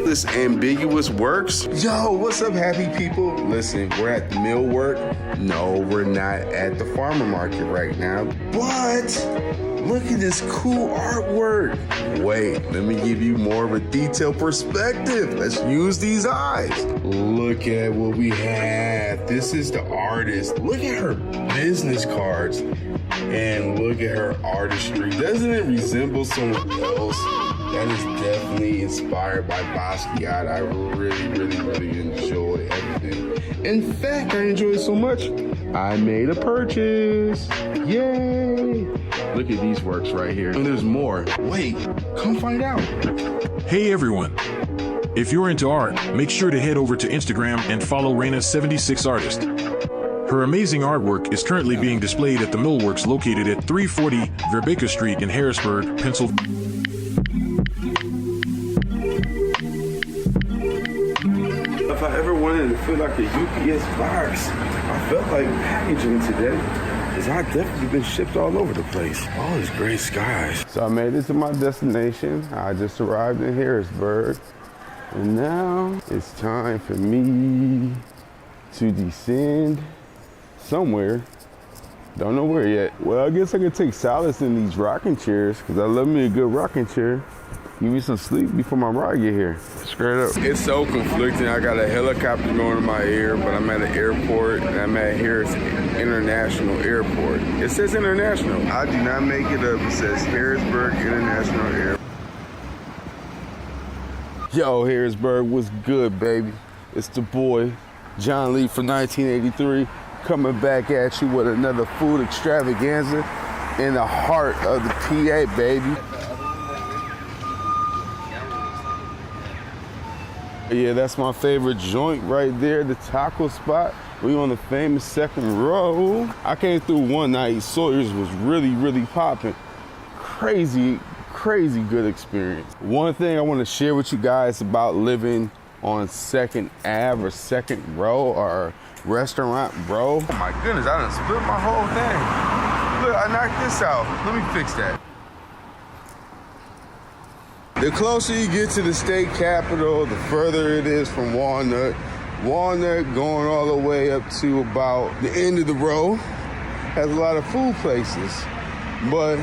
This ambiguous works. Yo, what's up, happy people? Listen, we're at the millwork. No, we're not at the farmer market right now, but look at this cool artwork. Wait, let me give you more of a detailed perspective. Let's use these eyes. Look at what we have. This is the artist. Look at her business cards and look at her artistry. Doesn't it resemble someone else? That is definitely inspired by Basquiat. I really enjoy everything. In fact, I enjoy it so much, I made a purchase. Yay! Look at these works right here. And there's more. Wait, come find out. Hey everyone. If you're into art, make sure to head over to Instagram and follow Raina76Artist. Her amazing artwork is currently being displayed at the Millworks located at 340 Verbeeck Street in Harrisburg, Pennsylvania. If I ever wanted to feel like a UPS box, I felt like packaging today, because I've definitely been shipped all over the place. All these gray skies. So I made it to my destination. I just arrived in Harrisburg. And now it's time for me to descend somewhere. Don't know where yet. Well, I guess I could take solace in these rocking chairs, because I love me a good rocking chair. Give me some sleep before my ride get here. Straight up. It's so conflicting. I got a helicopter going in my ear, but I'm at an airport, and I'm at Harris International Airport. It says international. I do not make it up. It says Harrisburg International Airport. Yo, Harrisburg, what's good, baby? It's the boy, John Lee from 1983, coming back at you with another food extravaganza in the heart of the PA, baby. Yeah, that's my favorite joint right there, the taco spot. We on the famous second row. I came through one night, Sawyer's was really popping. Crazy good experience. One thing I want to share with you guys about living on Second Ave or Second Row or Restaurant Row. Oh my goodness, I done split my whole thing. Look, I knocked this out. Let me fix that. The closer you get to the state capitol, the further it is from Walnut. Walnut going all the way up to about the end of the row. Has a lot of food places, but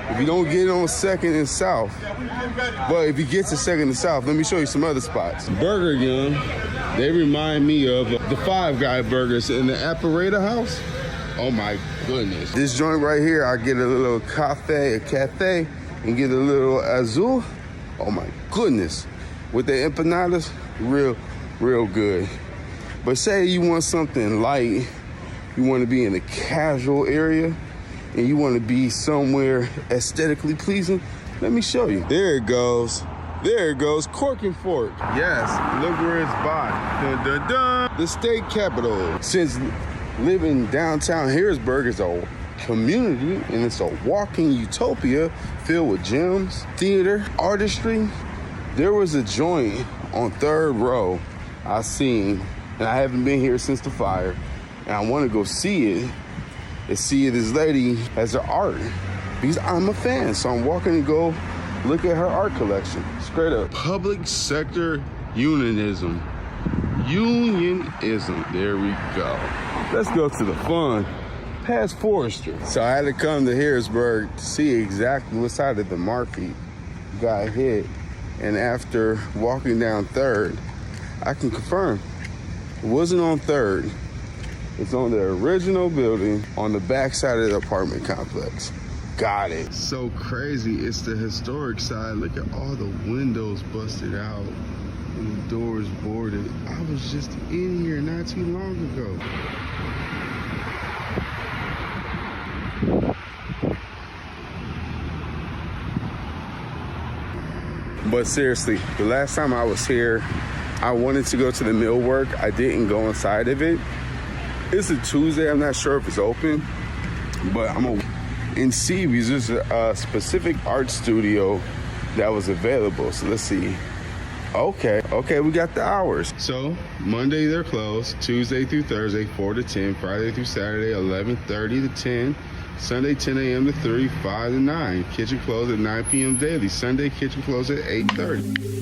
if you don't get on Second and South, but if you get to Second and South, let me show you some other spots. Burger Yum, they remind me of the Five Guy burgers in the Apparator House. Oh my goodness. This joint right here, I get a little cafe, and get a little azul. Oh my goodness. With the empanadas, real good. But say you want something light, you want to be in a casual area, and you want to be somewhere aesthetically pleasing, let me show you. There it goes. There it goes, Cork and Fork. Yes, look where it's by. Dun, dun, dun. The state capitol. Since living downtown Harrisburg is a community and it's a walking utopia filled with gyms, theater, artistry, there was a joint on Third Row I seen, and I haven't been here since the fire, and I want to go see it and see this lady has her art, because I'm a fan, so I'm walking to go look at her art collection. Straight up. Public sector unionism. There we go. Let's go to the fun. Past Forestry. So I had to come to Harrisburg to see exactly what side of the market got hit. And after walking down Third, I can confirm it wasn't on Third. It's on the original building on the back side of the apartment complex. Got it. So crazy. It's the historic side. Look at all the windows busted out and the doors boarded. I was just in here not too long ago. But seriously, the last time I was here, I wanted to go to the millwork. I didn't go inside of it. It's a Tuesday. I'm not sure if it's open, but I'm in see because there's a specific art studio that was available. So let's see. Okay, we got the hours. So Monday they're closed, Tuesday through Thursday 4 to 10, Friday through Saturday 11:30 to 10, Sunday 10 a.m. to 3, 5 to 9. Kitchen closed at 9 p.m. daily. Sunday kitchen closed at 8:30.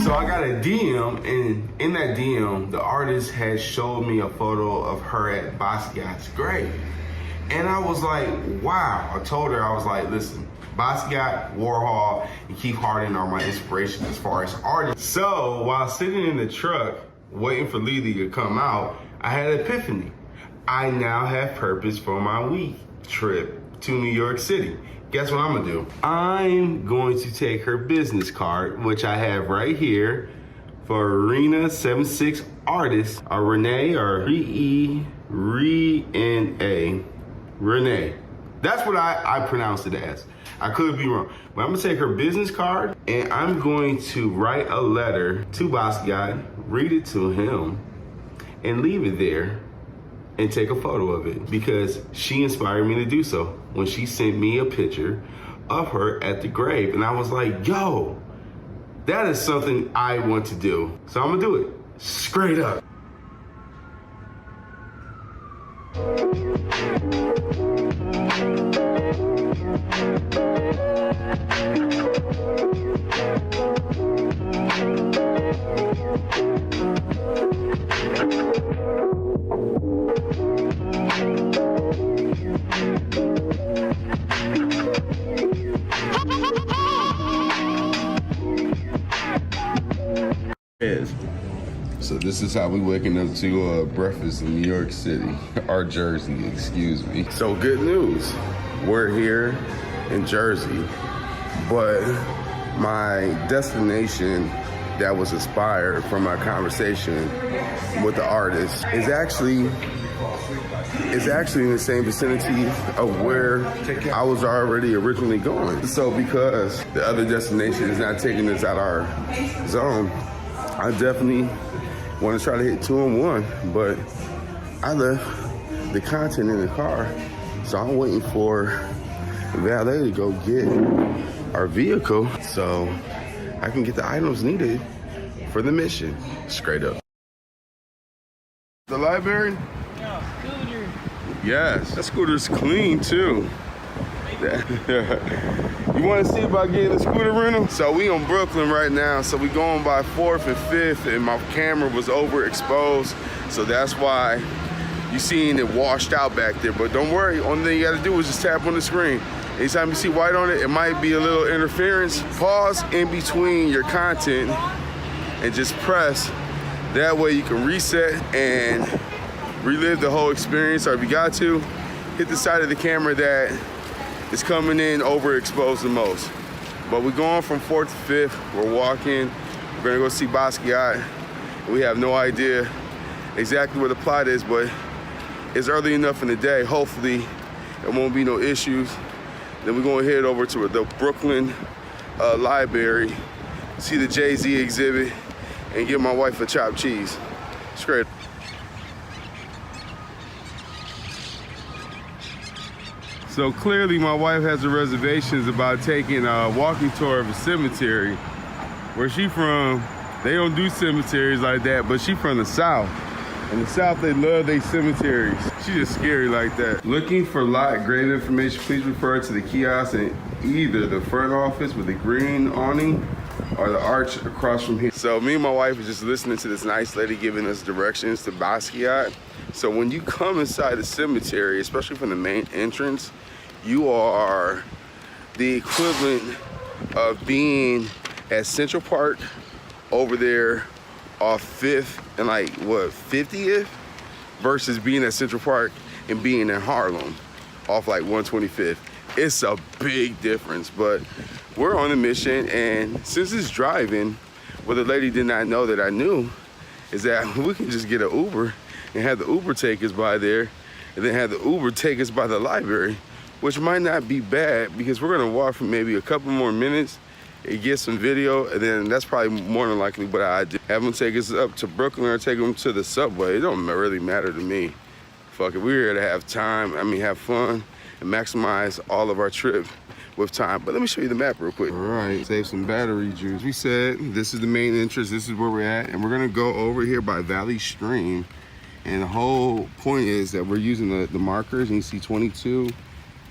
So I got a DM, and in that DM, the artist had showed me a photo of her at Basquiat's grave. And I was like, wow. I told her, I was like, listen, Basquiat, Warhol, and Keith Haring are my inspirations as far as artists. So while sitting in the truck, waiting for Lily to come out, I had an epiphany. I now have purpose for my week trip to New York City. Guess what I'm gonna do? I'm going to take her business card, which I have right here, for Arena 76 artist, or Renee, or Renee. Renee. That's what I pronounced it as. I could be wrong. But I'm gonna take her business card and I'm going to write a letter to Basquiat, read it to him, and leave it there and take a photo of it because she inspired me to do so when she sent me a picture of her at the grave. And I was like, yo, that is something I want to do. So I'm gonna do it. Straight up. So this is how we waking up to breakfast in New York City, or Jersey, excuse me. So good news, we're here in Jersey, but my destination that was inspired from my conversation with the artist is actually in the same vicinity of where I was already originally going. So because the other destination is not taking us out our zone, I definitely want to try to hit 2 in 1, but I left the content in the car, so I'm waiting for valet to go get our vehicle so I can get the items needed for the mission. Straight up. The library? Yeah, scooter. Yes, that scooter's clean too. You want to see about getting a scooter rental? So we in Brooklyn right now, so we going by 4th and 5th, and my camera was overexposed, so that's why you seeing it washed out back there. But don't worry, only thing you got to do is just tap on the screen. Anytime you see white on it, it might be a little interference. Pause in between your content and just press. That way you can reset and relive the whole experience, or if you got to, hit the side of the camera that is coming in overexposed the most. But we're going from 4th to 5th. We're walking. We're gonna go see Basquiat. We have no idea exactly where the plot is, but it's early enough in the day. Hopefully, there won't be no issues. Then we're gonna head over to the Brooklyn Library, see the Jay-Z exhibit, and give my wife a chopped cheese. Straight. So clearly my wife has reservations about taking a walking tour of a cemetery. Where she from, they don't do cemeteries like that, but she from the South. In the South, they love their cemeteries. She's just scary like that. Looking for lot grave information, please refer to the kiosk in either the front office with the green awning or the arch across from here. So me and my wife are just listening to this nice lady giving us directions to Basquiat. So when you come inside the cemetery, especially from the main entrance, you are the equivalent of being at Central Park over there off 5th and 50th versus being at Central Park and being in Harlem off 125th. It's a big difference, but we're on a mission, and since it's driving, what the lady did not know that I knew is that we can just get an Uber and have the Uber take us by there and then have the Uber take us by the library, which might not be bad because we're gonna walk for maybe a couple more minutes and get some video, and then that's probably more than likely what I do. Have them take us up to Brooklyn or take them to the subway. It don't really matter to me. Fuck it, we're here to have time, have fun, and maximize all of our trip with time. But let me show you the map real quick. All right, save some battery juice. We said this is the main entrance. This is where we're at. And we're gonna go over here by Valley Stream. And the whole point is that we're using the markers. And you see 22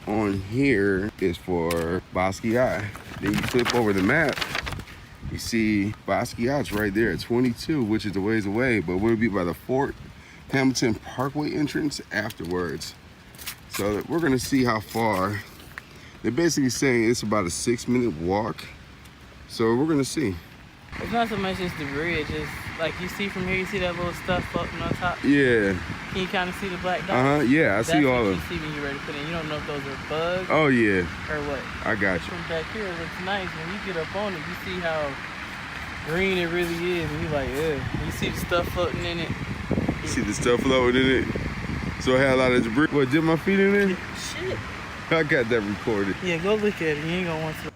on here is for Basquiat. Then you flip over the map, you see Basquiat's right there at 22, which is a ways away, but we'll be by the Fort Hamilton Parkway entrance afterwards. So we're gonna see how far. They're basically saying it's about a 6-minute walk. So we're gonna see. It's not so much just the bridge, it's like you see from here, you see that little stuff floating on top? Yeah. Can you kind of see the black dots? Yeah, I see all of them. That's what you see when you're ready to put in. You don't know if those are bugs Oh yeah. or what. I got you. From back here, it looks nice. When you get up on it, you see how green it really is. And you're like, ugh. You see the stuff floating in it. You see the stuff floating in it? So I had a lot of debris. What, dip my feet in there? Shit. I got that recorded. Yeah, go look at it. You ain't gonna want to.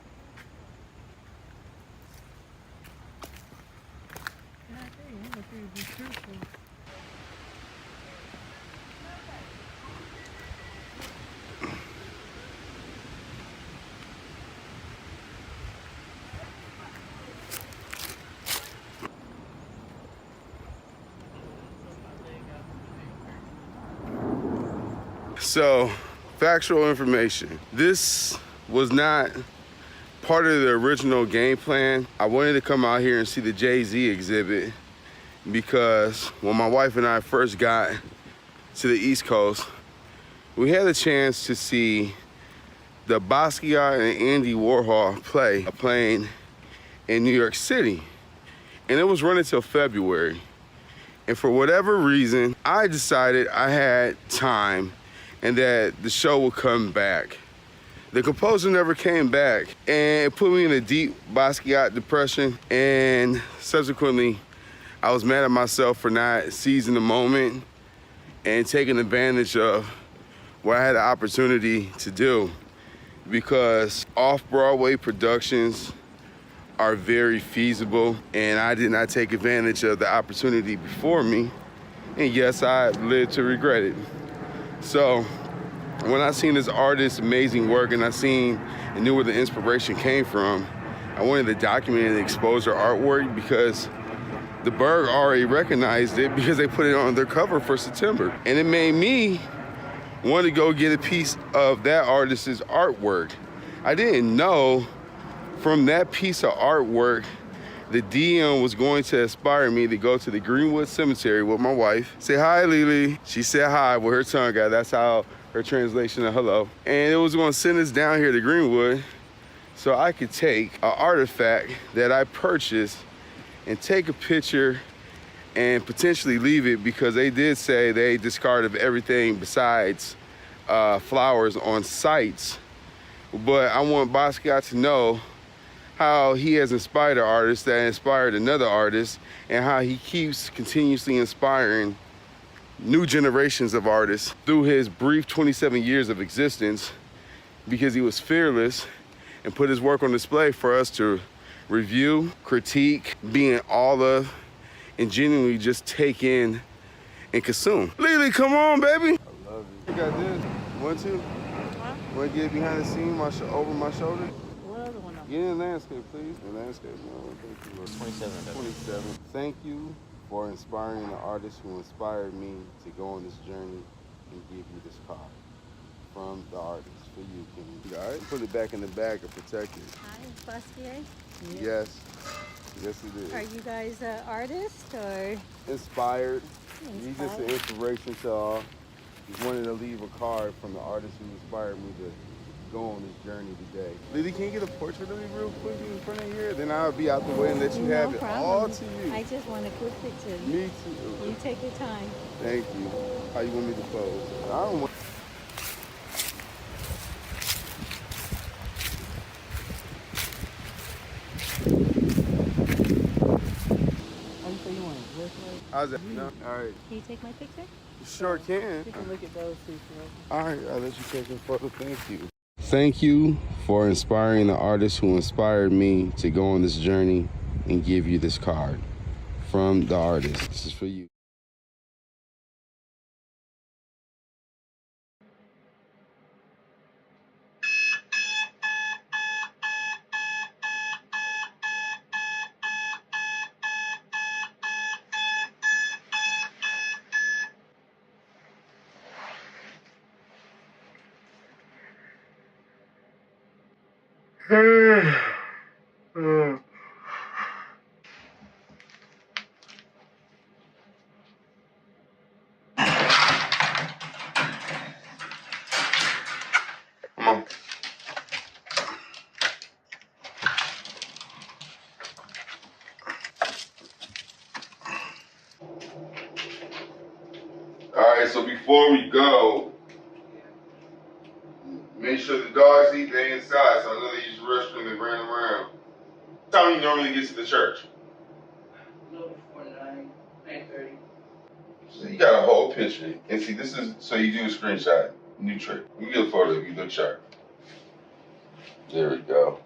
So, factual information. This was not part of the original game plan. I wanted to come out here and see the Jay-Z exhibit because when my wife and I first got to the East Coast, we had a chance to see the Basquiat and Andy Warhol play a plane in New York City. And it was running till February. And for whatever reason, I decided I had time and that the show would come back. The composer never came back, and it put me in a deep Basquiat depression, and subsequently, I was mad at myself for not seizing the moment and taking advantage of what I had the opportunity to do, because off-Broadway productions are very feasible, and I did not take advantage of the opportunity before me, and yes, I lived to regret it. So when I seen this artist's amazing work and I seen and knew where the inspiration came from, I wanted to document and expose their artwork because the Berg already recognized it because they put it on their cover for September. And it made me want to go get a piece of that artist's artwork. I didn't know from that piece of artwork the DM was going to inspire me to go to the Greenwood Cemetery with my wife. Say hi, Lily. She said hi with her tongue out. That's how her translation of hello. And it was going to send us down here to Greenwood so I could take an artifact that I purchased and take a picture and potentially leave it, because they did say they discarded everything besides flowers on sites. But I want Basquiat to know how he has inspired an artist that inspired another artist, and how he keeps continuously inspiring new generations of artists through his brief 27 years of existence, because he was fearless and put his work on display for us to review, critique, be in awe of, and genuinely just take in and consume. Lily, come on, baby. I love it. You got this. Want to? Want to get behind the scene, over my shoulder? Get in the landscape, please. The landscape, no, thank you. 27. Thank you for inspiring the artist who inspired me to go on this journey and give you this card. From the artist, for you, Kenny. All right, put it back in the bag and protect it. Hi, Basquiat. Yes. Yes, it is. Are you guys artists or? Inspired. He's just an inspiration to all. Just wanted to leave a card from the artist who inspired me to go on this journey today. Lily, can you get a portrait of me real quick in front of here? Then I'll be out the way and let you have it all to you. I just want a good picture. Me too. You take your time. Thank you. How you want me to pose? I don't want. How's that? No? All right. Can you take my picture? Sure can. You can look at those too. All right, I'll let you take a photo. Thank you. Thank you for inspiring the artist who inspired me to go on this journey and give you this card. From the artist. This is for you. Come on. Alright, so before we go, make sure the dogs eat, they inside, so I know they use the restroom, they ran around. What time you normally get to the church? No, before 9:30. So you got a whole picture. And see, this is, so you do a screenshot. New trick. You get a photo of you, the chart. There we go.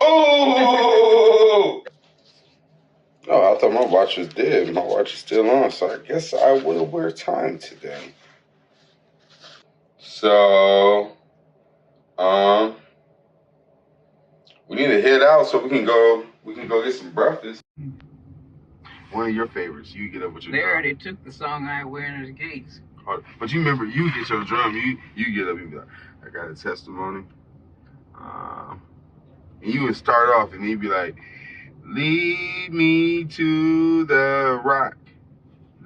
Oh! Oh, I thought my watch was dead. My watch is still on, so I guess I will wear time today. So, we need to head out so we can go get some breakfast. One of your favorites. You get up with your They drum. already took the song I Wear in the Gates. But you remember, you get your drum, you get up, you be like, I got a testimony. And you would start off and he'd be like, lead me to the rock.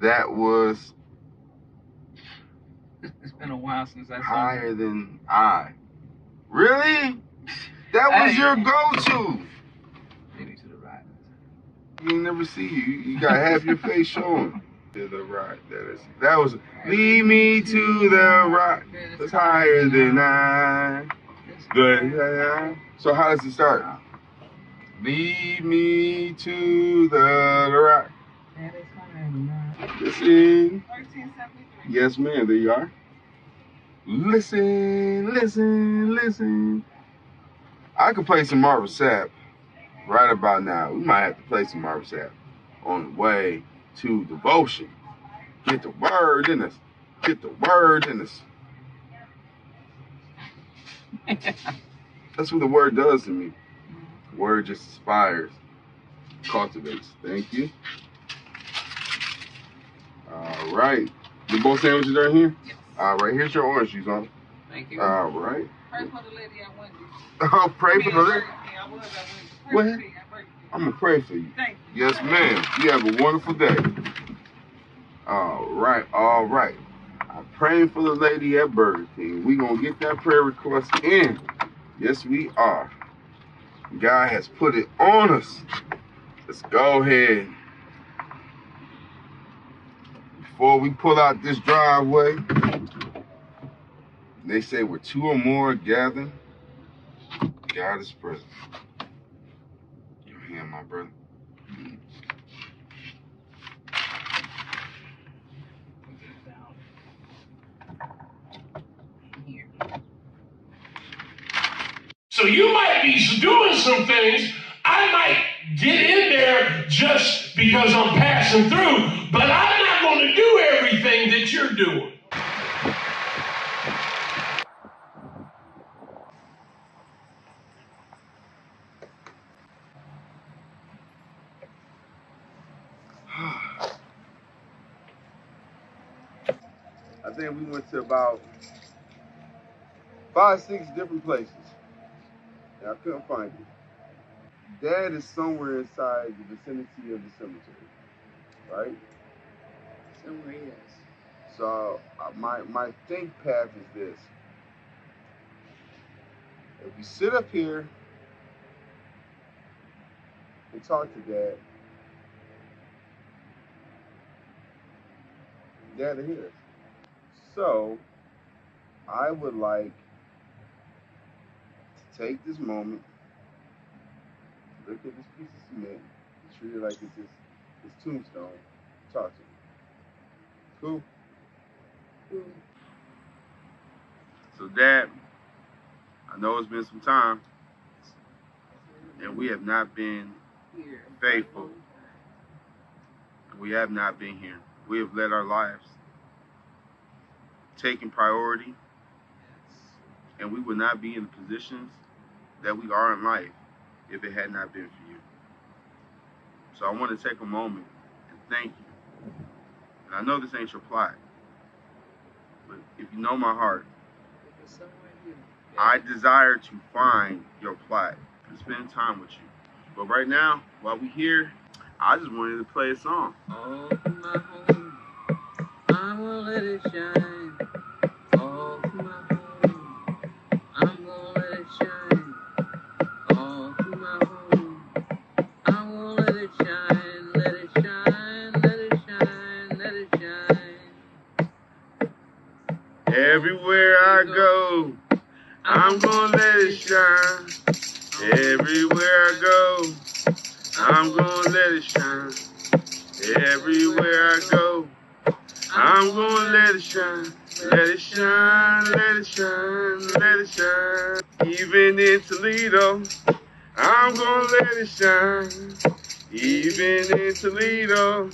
That was It's been a while since I saw higher than I. Really? That was your go-to. Maybe to the right. You ain't never see you. You got half your face showing. To the rock. That was lead me to the rock. That's higher than I. So how does it start? Lead me to the rock. Listen. Yes, ma'am. There you are. Listen, listen, listen. I could play some Marvin Sapp right about now. We might have to play some Marvin Sapp on the way to devotion. Get the word in us. Get the word in us. That's what the word does to me. The word just inspires, cultivates. Thank you. All right. The both sandwiches are here? Yes. All right. Here's your orange juice, on. Thank you. All right. Pray for the lady I went to. Oh, pray for the lady. What? What? I'm going to pray for you. Thank you. Yes, ma'am. You have a wonderful day. All right. All right. I'm praying for the lady at Burger King. We're going to get that prayer request in. Yes, we are. God has put it on us. Let's go ahead. Before we pull out this driveway, they say where two or more gather, God is present. Your hand, my brother. So you might be doing some things. I might get in there just because I'm passing through, but I'm not going to do everything that you're doing. I think we went to about 5, 6 different places. And I couldn't find it. Dad is somewhere inside the vicinity of the cemetery, right? Somewhere else. So my think path is this. If we sit up here and talk to Dad, Dad will hear us. So I would like to take this moment, look at this piece of cement, treat it like it's his tombstone, talk to him. Cool? Cool. So Dad, I know it's been some time, and we have not been Here. faithful. We have not been here. We have let our lives taken priority, and we would not be in the positions that we are in life if it had not been for you. So I want to take a moment and thank you. And I know this ain't your plot, but if you know my heart, If it's somewhere here. I desire to find your plight and spend time with you. But right now, while we here, I just wanted to play a song. All through my home, I will let it shine. All through my home, I'm gonna let it shine. All through my home, I will let it shine, let it shine, let it shine, let it shine. Everywhere I go, I'm gonna let it shine. Everywhere I go, I'm gonna let it shine. Everywhere I go, I'm gonna let it shine. Let it shine, let it shine, let it shine. Even in Toledo, I'm gonna let it shine. Even in Toledo,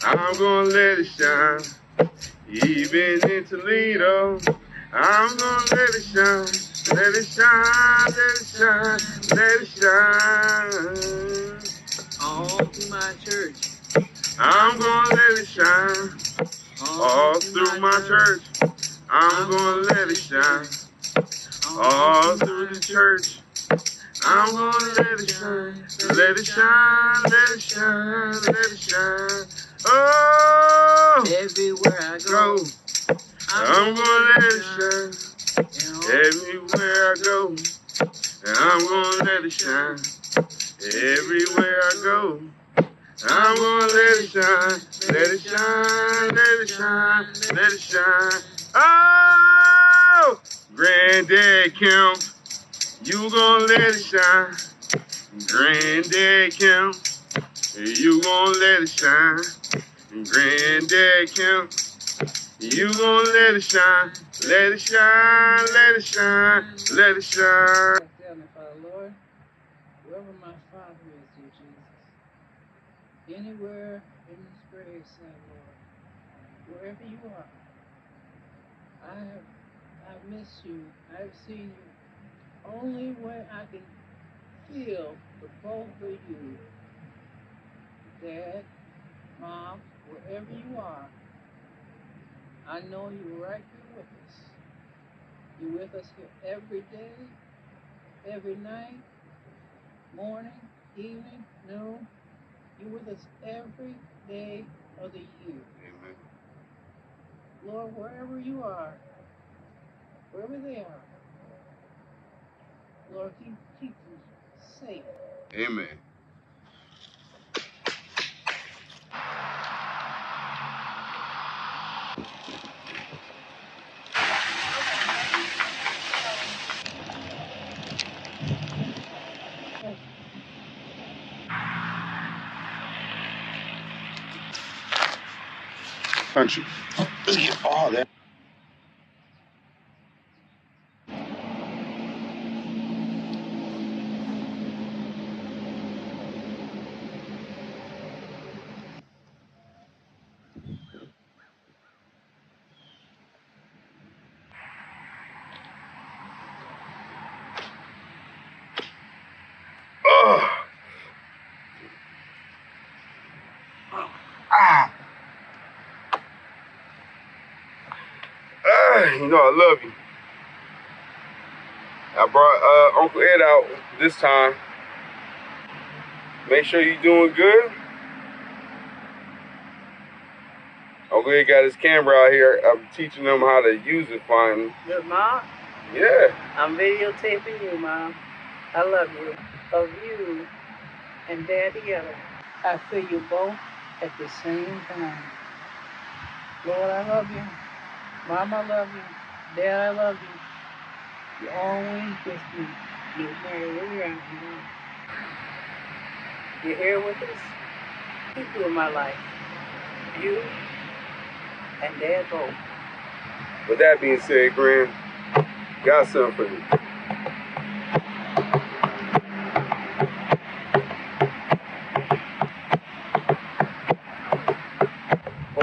I'm gonna let it shine. Even in Toledo, I'm gonna let it shine. Let it shine, let it shine, let it shine. All through my church, I'm gonna let it shine. All through my church, I'm gonna let it shine. All through the church, I'm gonna let it shine. Let it shine, let it shine, let it shine. Oh, everywhere I go, I'm gonna let it shine. Everywhere I go, I'm gonna let it shine. Everywhere I go, I'm gonna let it shine. Let it shine, let it shine, let it shine. Oh, Granddad Kemp, you gonna let it shine. Granddad Kemp, you gonna let it shine. Granddad Kemp, you gonna let it shine. Let it shine, let it shine, let it shine. Heavenly Father, Lord, wherever my Father is, dear Jesus, anywhere in this grave site, Lord, wherever you are, I've missed you. I've seen you only when I can feel the both of you, Dad, Mom, wherever you are. I know you're right here with us. You're with us here every day, every night, morning, evening, noon. You're with us every day of the year. Amen. Lord, wherever you are, wherever they are, Lord, keep them safe. Amen. Country. Let's get all that. Oh. Ah. You know I love you. I brought Uncle Ed out this time. Make sure you're doing good. Uncle Ed got his camera out here. I'm teaching them how to use it finally. Good, Mom? Yeah. I'm videotaping you, Mom. I love you. Of you and Dad together. I feel you both at the same time. Lord, I love you. Mom, I love you. Dad, I love you. You're always with me. No matter where you're at, you know. You're here with us. Keep you in my life. You and Dad both. With that being said, Grand, got something for you.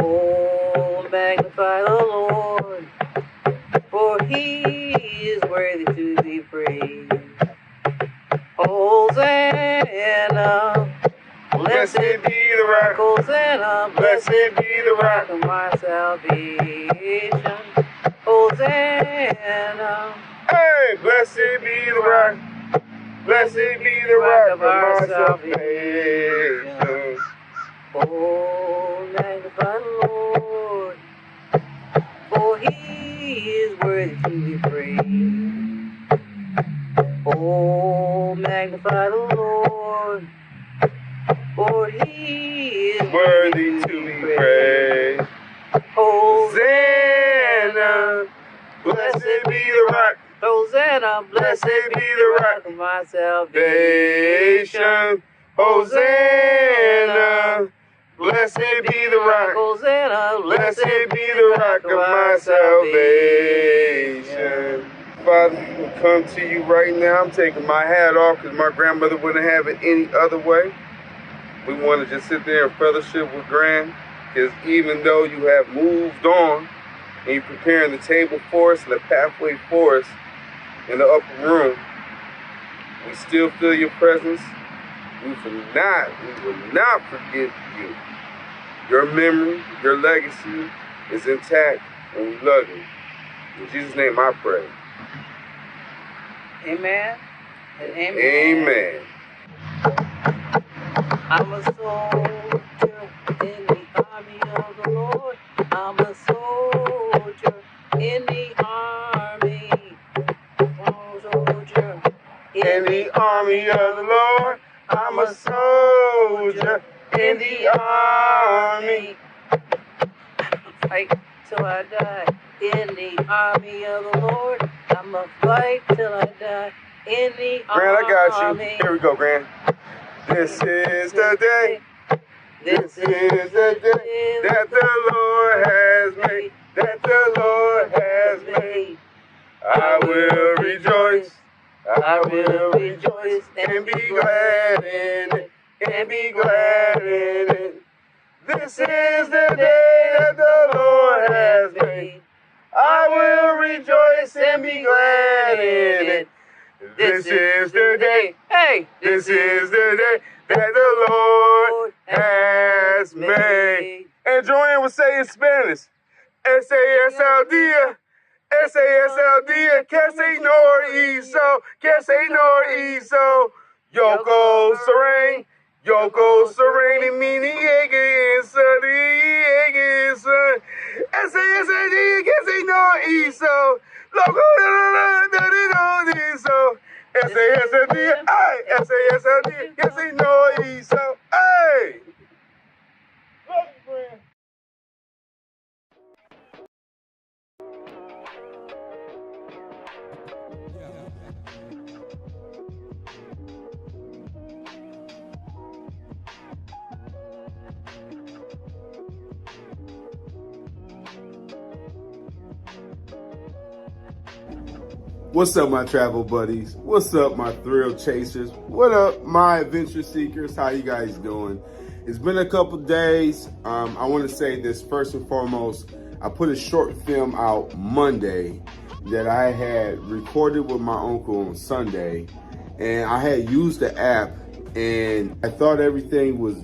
Oh, magnify the Lord, for he is worthy to be praised. Hosanna, blessed be the rock. Hosanna, blessed be the rock of my salvation. Hosanna, Hey, blessed be the rock. Blessed be the rock of my salvation. Oh, magnify the Lord, for he is worthy to be praised. Oh, magnify the Lord, for he is Worthy to be praised. Hosanna, Blessed be the rock. Hosanna, blessed be the rock of my salvation. Hosanna. Blessed be the rock. Hosanna, Blessed be the rock of my salvation. Father, I come to you right now. I'm taking my hat off because my grandmother wouldn't have it any other way. We want to just sit there and fellowship with Gran, because even though you have moved on and you're preparing the table for us and the pathway for us in the upper room, we still feel your presence. We will not forget you. Your memory, your legacy is intact, and we love you. In Jesus' name I pray. Amen and amen. Amen. I'm a soldier in the army of the Lord. I'm a soldier in the army. Soldier In the army of the Lord, I'm a soldier in the army. Fight till I die in the army of the Lord. I'ma fight till I die in the Gran, I got you. army. Here we go, Gran. This is the day. This is the day that the Lord has made. That the Lord has made. I will rejoice. I will rejoice and be glad in it. And be glad in it. This is the day that the Lord has made. I will rejoice and be glad in it. This is the day. Hey, This is the day that the Lord has made. And Joanne would say in Spanish, S-A-S-L-D-A, S-A-S-L-D-A, que Señor hizo, que Señor hizo. Yoko Serene, Yoko Serene, mini Ega son, Ega son. S-A-S-L-D-A, que Señor hizo. Loco, hizo. S-A-S-L-D-A, ay, S-A-S-L-D-A, que Señor hizo. Hey! Love you, friend. What's up, my travel buddies? What's up, my thrill chasers? What up, my adventure seekers? How you guys doing? It's been a couple days. I want to say this first and foremost. I put a short film out Monday that I had recorded with my uncle on Sunday, and I had used the app, and I thought everything was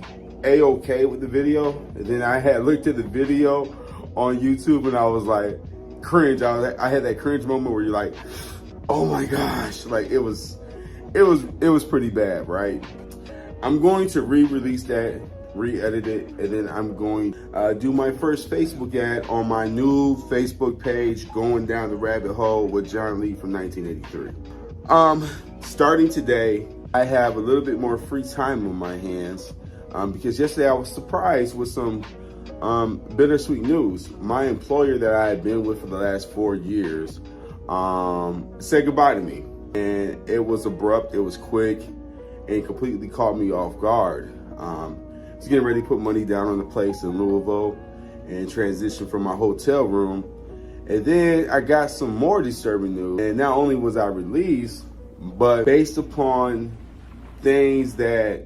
A-okay with the video. And then I had looked at the video on YouTube, and I was like, cringe. I had that cringe moment where you're like, oh my gosh, like it was pretty bad, right? I'm going to re-release that, re-edit it, and then I'm going to do my first Facebook ad on my new Facebook page, Going Down the Rabbit Hole with John Lee from 1983. Starting today, I have a little bit more free time on my hands because yesterday I was surprised with some bittersweet news. My employer that I had been with for the last 4 years said goodbye to me, and it was abrupt, it was quick, and completely caught me off guard. I was getting ready to put money down on the place in Louisville and transition from my hotel room, and then I got some more disturbing news. And not only was I released, but based upon things that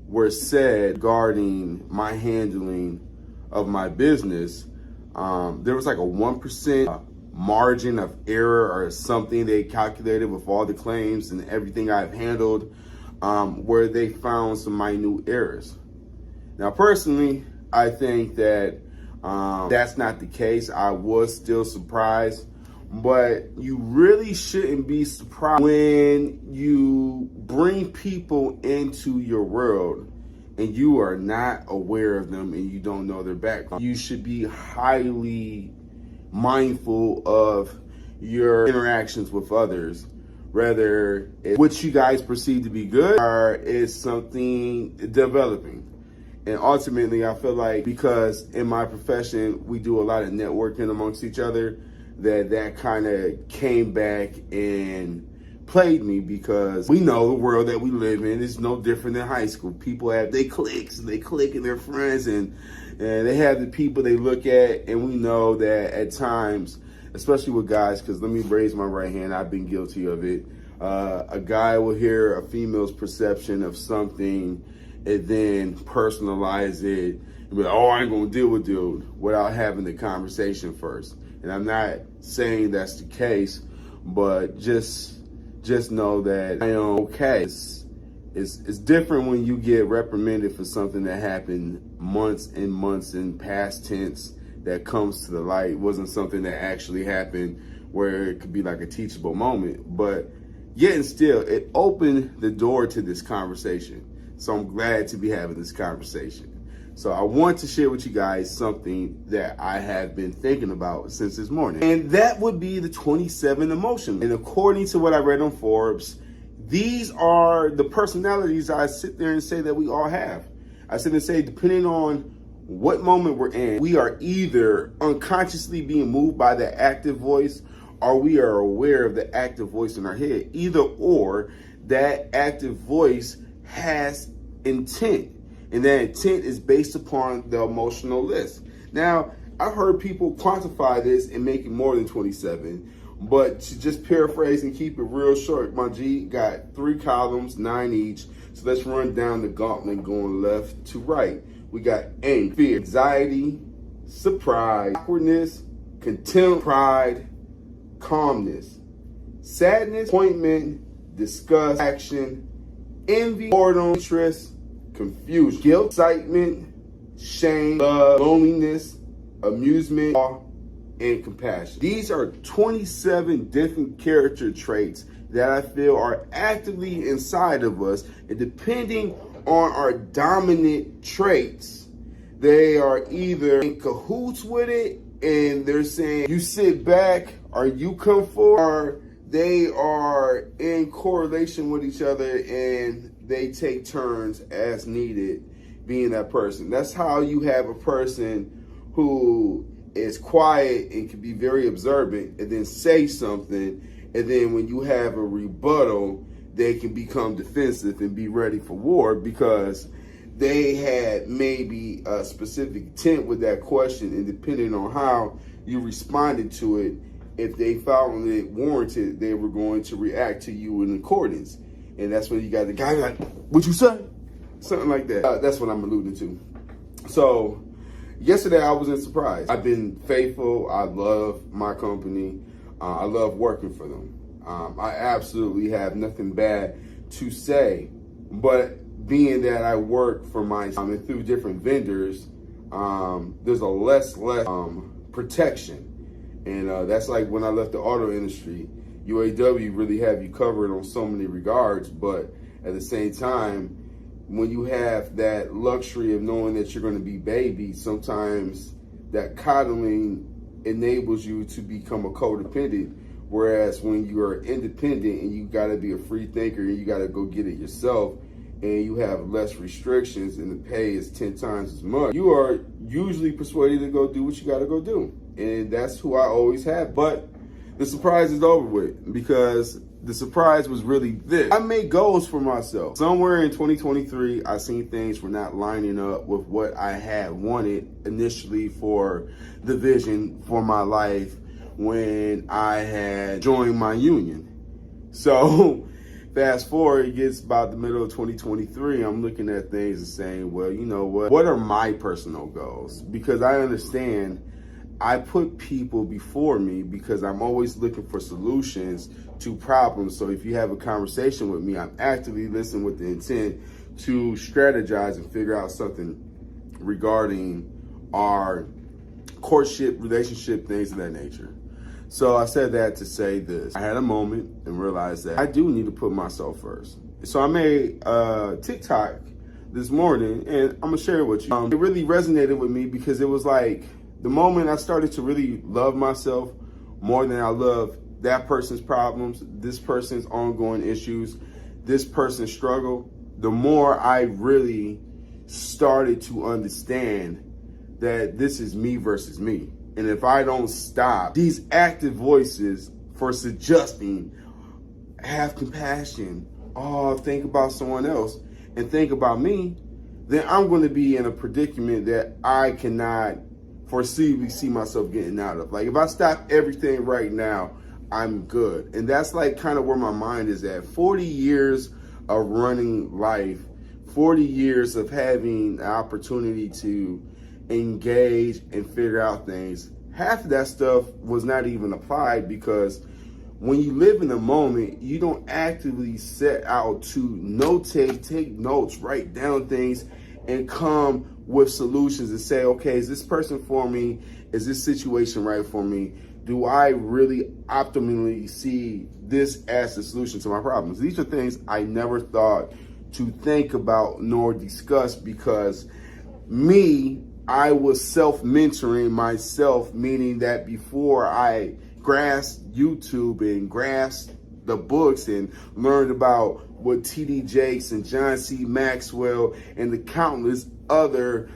were said regarding my handling of my business, there was like a 1% margin of error or something they calculated with all the claims and everything I've handled, where they found some minute errors. Now, personally, I think that that's not the case. I was still surprised but you really shouldn't be surprised when you bring people into your world and you are not aware of them and you don't know their background. You should be highly mindful of your interactions with others, whether it's what you guys perceive to be good or it's something developing. And ultimately, I feel like because in my profession, we do a lot of networking amongst each other, that kind of came back and played me, because we know the world that we live in is no different than high school. People have their cliques and they clique and their friends, and they have the people they look at, and we know that at times, especially with guys, because let me raise my right hand, I've been guilty of it. A guy will hear a female's perception of something and then personalize it and be like, oh, I ain't gonna deal with dude, without having the conversation first. And I'm not saying that's the case, but just know that I am okay. It's different when you get reprimanded for something that happened months and months in past tense that comes to the light. It wasn't something that actually happened where it could be like a teachable moment, but yet and still, it opened the door to this conversation. So I'm glad to be having this conversation. So I want to share with you guys something that I have been thinking about since this morning. And that would be the 27 emotions. And according to what I read on Forbes, these are the personalities I sit there and say that we all have. I sit and say, depending on what moment we're in, we are either unconsciously being moved by the active voice, or we are aware of the active voice in our head. Either or, that active voice has intent, and that intent is based upon the emotional list. Now, I've heard people quantify this and make it more than 27, but to just paraphrase and keep it real short, my G got 3 columns, 9 each. So let's run down the gauntlet going left to right. We got anger, fear, anxiety, surprise, awkwardness, contempt, pride, calmness, sadness, disappointment, disgust, action, envy, boredom, interest, confusion, guilt, excitement, shame, love, loneliness, amusement, awe, and compassion. These are 27 different character traits that I feel are actively inside of us, and depending on our dominant traits, they are either in cahoots with it and they're saying you sit back or you come forward, or they are in correlation with each other and they take turns as needed being that person. That's how you have a person who is quiet and can be very observant and then say something, and then when you have a rebuttal, they can become defensive and be ready for war because they had maybe a specific intent with that question, and depending on how you responded to it, if they found it warranted, they were going to react to you in accordance. And that's when you got the guy like, what you say? Something like that. That's what I'm alluding to. So yesterday I was in surprise. I've been faithful. I love my company. I love working for them. I absolutely have nothing bad to say, but being that I work for myself and through different vendors, there's a less protection. And that's like when I left the auto industry. UAW really have you covered on so many regards, but at the same time, when you have that luxury of knowing that you're going to be baby, sometimes that coddling enables you to become a codependent. Whereas when you are independent and you got to be a free thinker and you got to go get it yourself, and you have less restrictions and the pay is 10 times as much, you are usually persuaded to go do what you got to go do. And that's who I always have. But the surprise is over with, because the surprise was really this. I made goals for myself. Somewhere in 2023, I seen things were not lining up with what I had wanted initially for the vision for my life when I had joined my union. So fast forward, it gets about the middle of 2023, I'm looking at things and saying, well, you know what are my personal goals? Because I understand I put people before me because I'm always looking for solutions to problems. So if you have a conversation with me, I'm actively listening with the intent to strategize and figure out something regarding our courtship, relationship, things of that nature. So I said that to say this. I had a moment and realized that I do need to put myself first. So I made a TikTok this morning, and I'm gonna share it with you. It really resonated with me because it was like the moment I started to really love myself more than I love that person's problems, this person's ongoing issues, this person's struggle, the more I really started to understand that this is me versus me. And if I don't stop these active voices for suggesting, have compassion, oh, think about someone else and think about me, then I'm going to be in a predicament that I cannot foreseeably see myself getting out of. Like if I stop everything right now, I'm good. And that's like kind of where my mind is at. 40 years of running life, 40 years of having the opportunity to engage and figure out things. Half of that stuff was not even applied because when you live in the moment, you don't actively set out to notate, take notes, write down things, and come with solutions and say, okay, is this person for me? Is this situation right for me? Do I really optimally see this as the solution to my problems? These are things I never thought to think about nor discuss because I was self-mentoring myself, meaning that before I grasped YouTube and grasped the books and learned about what T.D. Jakes and John C. Maxwell and the countless other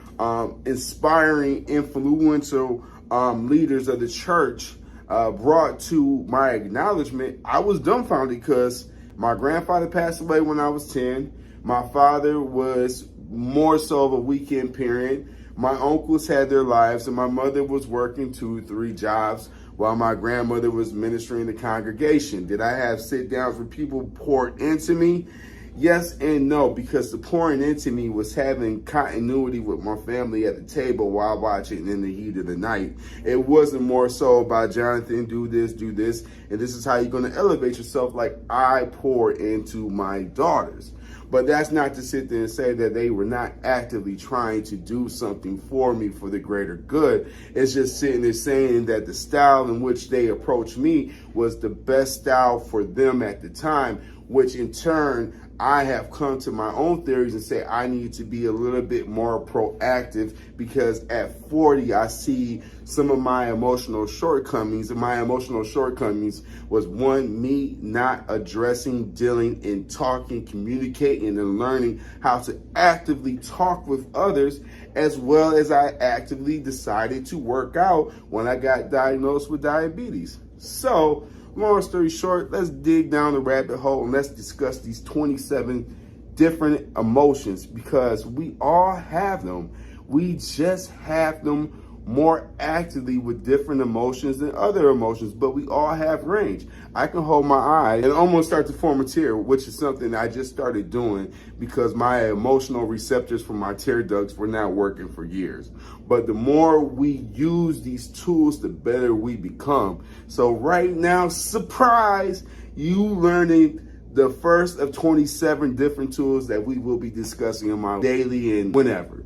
inspiring, influential leaders of the church brought to my acknowledgement, I was dumbfounded because my grandfather passed away when I was 10. My father was more so of a weekend parent. My uncles had their lives, and my mother was working 2, 3 jobs while my grandmother was ministering the congregation. Did I have sit downs where people poured into me? Yes and no, because the pouring into me was having continuity with my family at the table while watching in the heat of the night. It wasn't more so about Jonathan, do this, and this is how you're going to elevate yourself like I pour into my daughters. But that's not to sit there and say that they were not actively trying to do something for me for the greater good. It's just sitting there saying that the style in which they approached me was the best style for them at the time, which in turn, I have come to my own theories and say I need to be a little bit more proactive because at 40, I see some of my emotional shortcomings. And my emotional shortcomings was one, me not addressing, dealing, and talking, communicating, and learning how to actively talk with others, as well as I actively decided to work out when I got diagnosed with diabetes. So, long story short, let's dig down the rabbit hole and let's discuss these 27 different emotions because we all have them. We just have them more actively with different emotions than other emotions, but we all have range. I can hold my eye and almost start to form a tear, which is something I just started doing because my emotional receptors for my tear ducts were not working for years. But the more we use these tools, the better we become. So right now, surprise, you learning the first of 27 different tools that we will be discussing in my daily and whenever.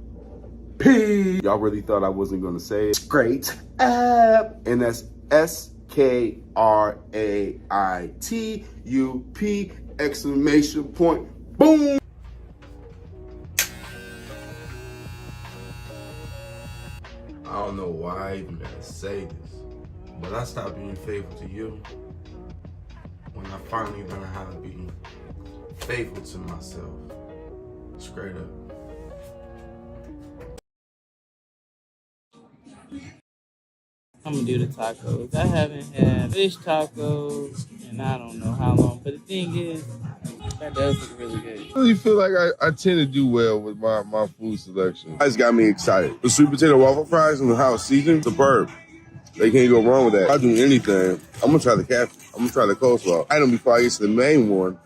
P. Y'all really thought I wasn't going to say it. Skraitup. And that's SKRAITUP exclamation point. Boom. I don't know why I even gotta say this, but I stopped being faithful to you when I finally learned how to be faithful to myself. Straight up. I'm gonna do the tacos. I haven't had fish tacos in I don't know how long, but the thing is, that does look really good. I really feel like I tend to do well with my food selection. That's got me excited. The sweet potato waffle fries and the house seasoned, superb. They can't go wrong with that. If I do anything, I'm gonna try the catfish. I'm gonna try the coleslaw item before I get to the main one,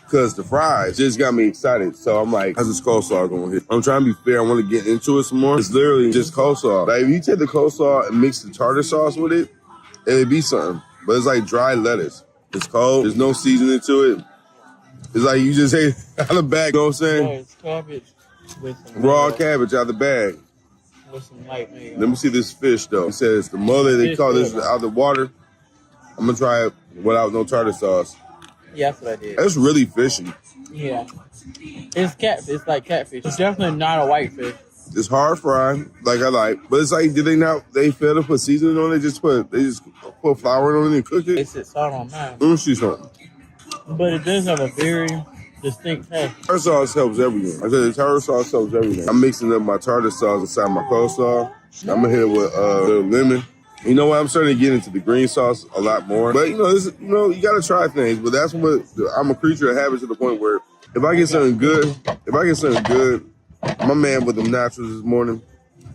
because the fries just got me excited. So I'm like, how's this coleslaw going here? I'm trying to be fair. I want to get into it some more. It's literally just coleslaw. Like if you take the coleslaw and mix the tartar sauce with it, it'd be something. But it's like dry lettuce. It's cold. There's no seasoning to it. It's like you just ate out of the bag. You know what I'm saying? No, it's cabbage with some Raw cabbage out of the bag. with some light mayo. Let me see this fish though. It says the mother, they call this out of the water. I'm gonna try it without no tartar sauce. Yeah, that's what I did. It's really fishy. Yeah. It's catfish. It's like catfish. It's definitely not a whitefish. It's hard fried, like I like, but it's like, did they not? They fail to put seasoning on it. They just put flour on it and cook They it. said salt on mine. Let me see something. But it does have a very distinct taste. Tartar sauce helps everything. I said the tartar sauce helps everything. I'm mixing up my tartar sauce inside my coleslaw. I'm gonna hit it with lemon. You know what? I'm starting to get into the green sauce a lot more. But you gotta try things. But that's what I'm a creature of habit to the point where if I get something good, my man with them nachos this morning,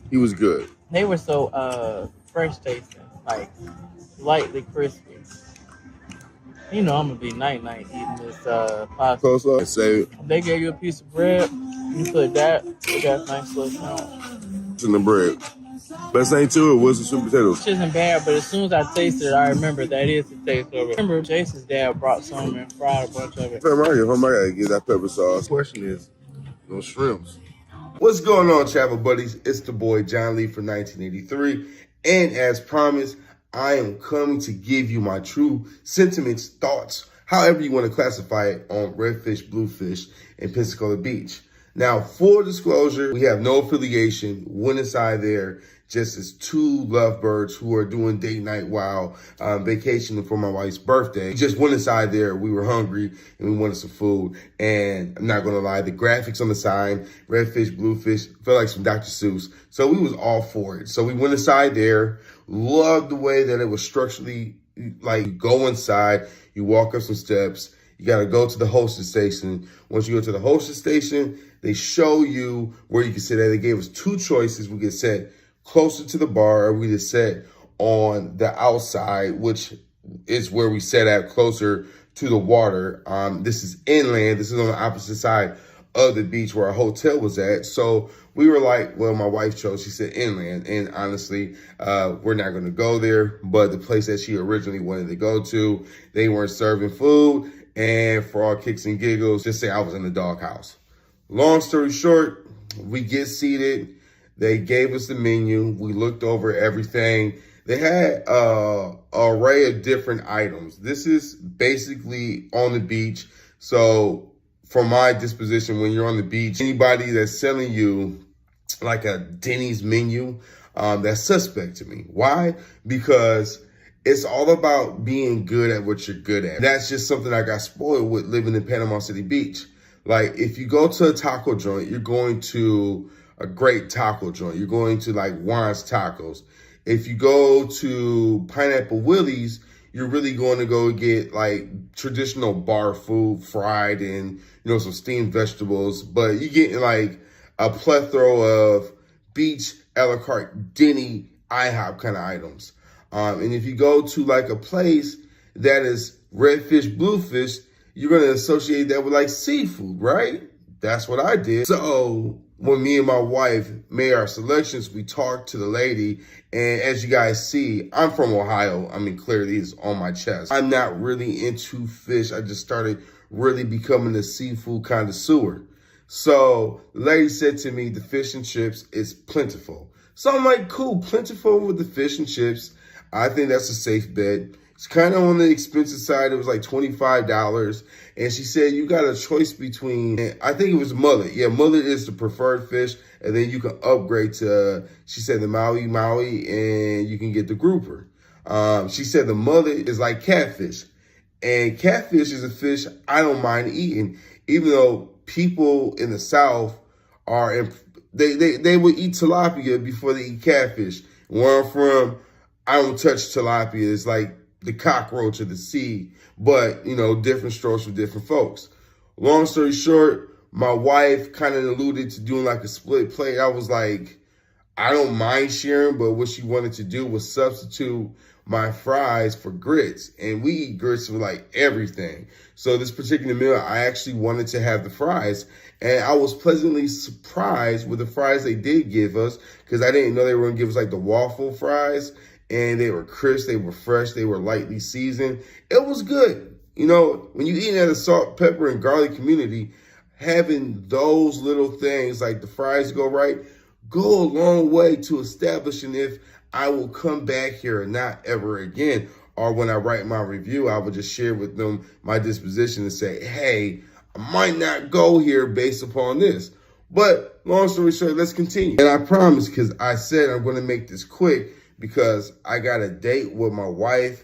he was good. They were so fresh tasting, like lightly crispy. You know I'm gonna be night eating this pasta. Coleslaw, save it They gave you a piece of bread. You put that. You got a nice little sandwich. in the bread. Best thing to it was the sweet potatoes. Which isn't bad, but as soon as I tasted it, I remember that is the taste of it. Remember, Jason's dad brought some and fried a bunch of it. If I gotta get that pepper sauce. Question is, those shrimps. What's going on, travel buddies? It's the boy John Lee from 1983, and as promised, I am coming to give you my true sentiments, thoughts, however you want to classify it, on redfish, bluefish, and Pensacola Beach. Now, full disclosure, we have no affiliation. Went inside there just as two lovebirds who are doing date night while vacationing for my wife's birthday. We just went inside there. We were hungry and we wanted some food. And I'm not gonna lie, the graphics on the sign, redfish, bluefish, felt like some Dr. Seuss. So we was all for it. So we went inside there. Loved the way that it was structurally, like, you go inside, you walk up some steps, you got to go to the hostess station. Once you go to the hostess station, they show you where you can sit at. They gave us two choices. We could sit closer to the bar, or we could sit on the outside, which is where we sat at, closer to the water. This is inland. This is on the opposite side of the beach where our hotel was at. So we were like, well, my wife chose, she said inland. And honestly, we're not going to go there. But the place that she originally wanted to go to, they weren't serving food. And for all kicks and giggles, just say I was in the doghouse. Long story short, we get seated. They gave us the menu. We looked over everything. They had an array of different items. This is basically on the beach. So from my disposition, when you're on the beach, anybody that's selling you like a Denny's menu, that's suspect to me. Why? Because it's all about being good at what you're good at. That's just something I got spoiled with living in Panama City Beach. Like, if you go to a taco joint, you're going to a great taco joint. You're going to like Juan's Tacos. If you go to Pineapple Willie's, you're really going to go get like traditional bar food, fried and, some steamed vegetables. But you get like a plethora of beach, a la carte, Denny, IHOP kind of items. And if you go to like a place that is redfish, bluefish, you're going to associate that with like seafood, right? That's what I did. So when me and my wife made our selections, we talked to the lady. And as you guys see, I'm from Ohio. I mean, clearly it's on my chest. I'm not really into fish. I just started really becoming a seafood connoisseur. So the lady said to me, the fish and chips is plentiful. So I'm like, cool, plentiful with the fish and chips. I think that's a safe bet. It's kind of on the expensive side. It was like $25. And she said, you got a choice between, I think it was mullet. Yeah, mullet is the preferred fish. And then you can upgrade to, she said, the Maui, and you can get the grouper. She said the mullet is like catfish. And catfish is a fish I don't mind eating, even though people in the South they would eat tilapia before they eat catfish. Where I'm from, I don't touch tilapia. It's like the cockroach of the sea, but, different strokes for different folks. Long story short, my wife kind of alluded to doing like a split plate. I was like, I don't mind sharing, but what she wanted to do was substitute my fries for grits. And we eat grits with like everything. So this particular meal, I actually wanted to have the fries. And I was pleasantly surprised with the fries they did give us, because I didn't know they were going to give us like the waffle fries. And they were crisp, they were fresh, they were lightly seasoned. It was good. When you eat at a salt, pepper, and garlic community, having those little things like the fries go right, go a long way to establishing if I will come back here or not ever again. or when I write my review, I would just share with them my disposition and say, hey, I might not go here based upon this. But long story short, let's continue. And I promise, because I said I'm going to make this quick because I got a date with my wife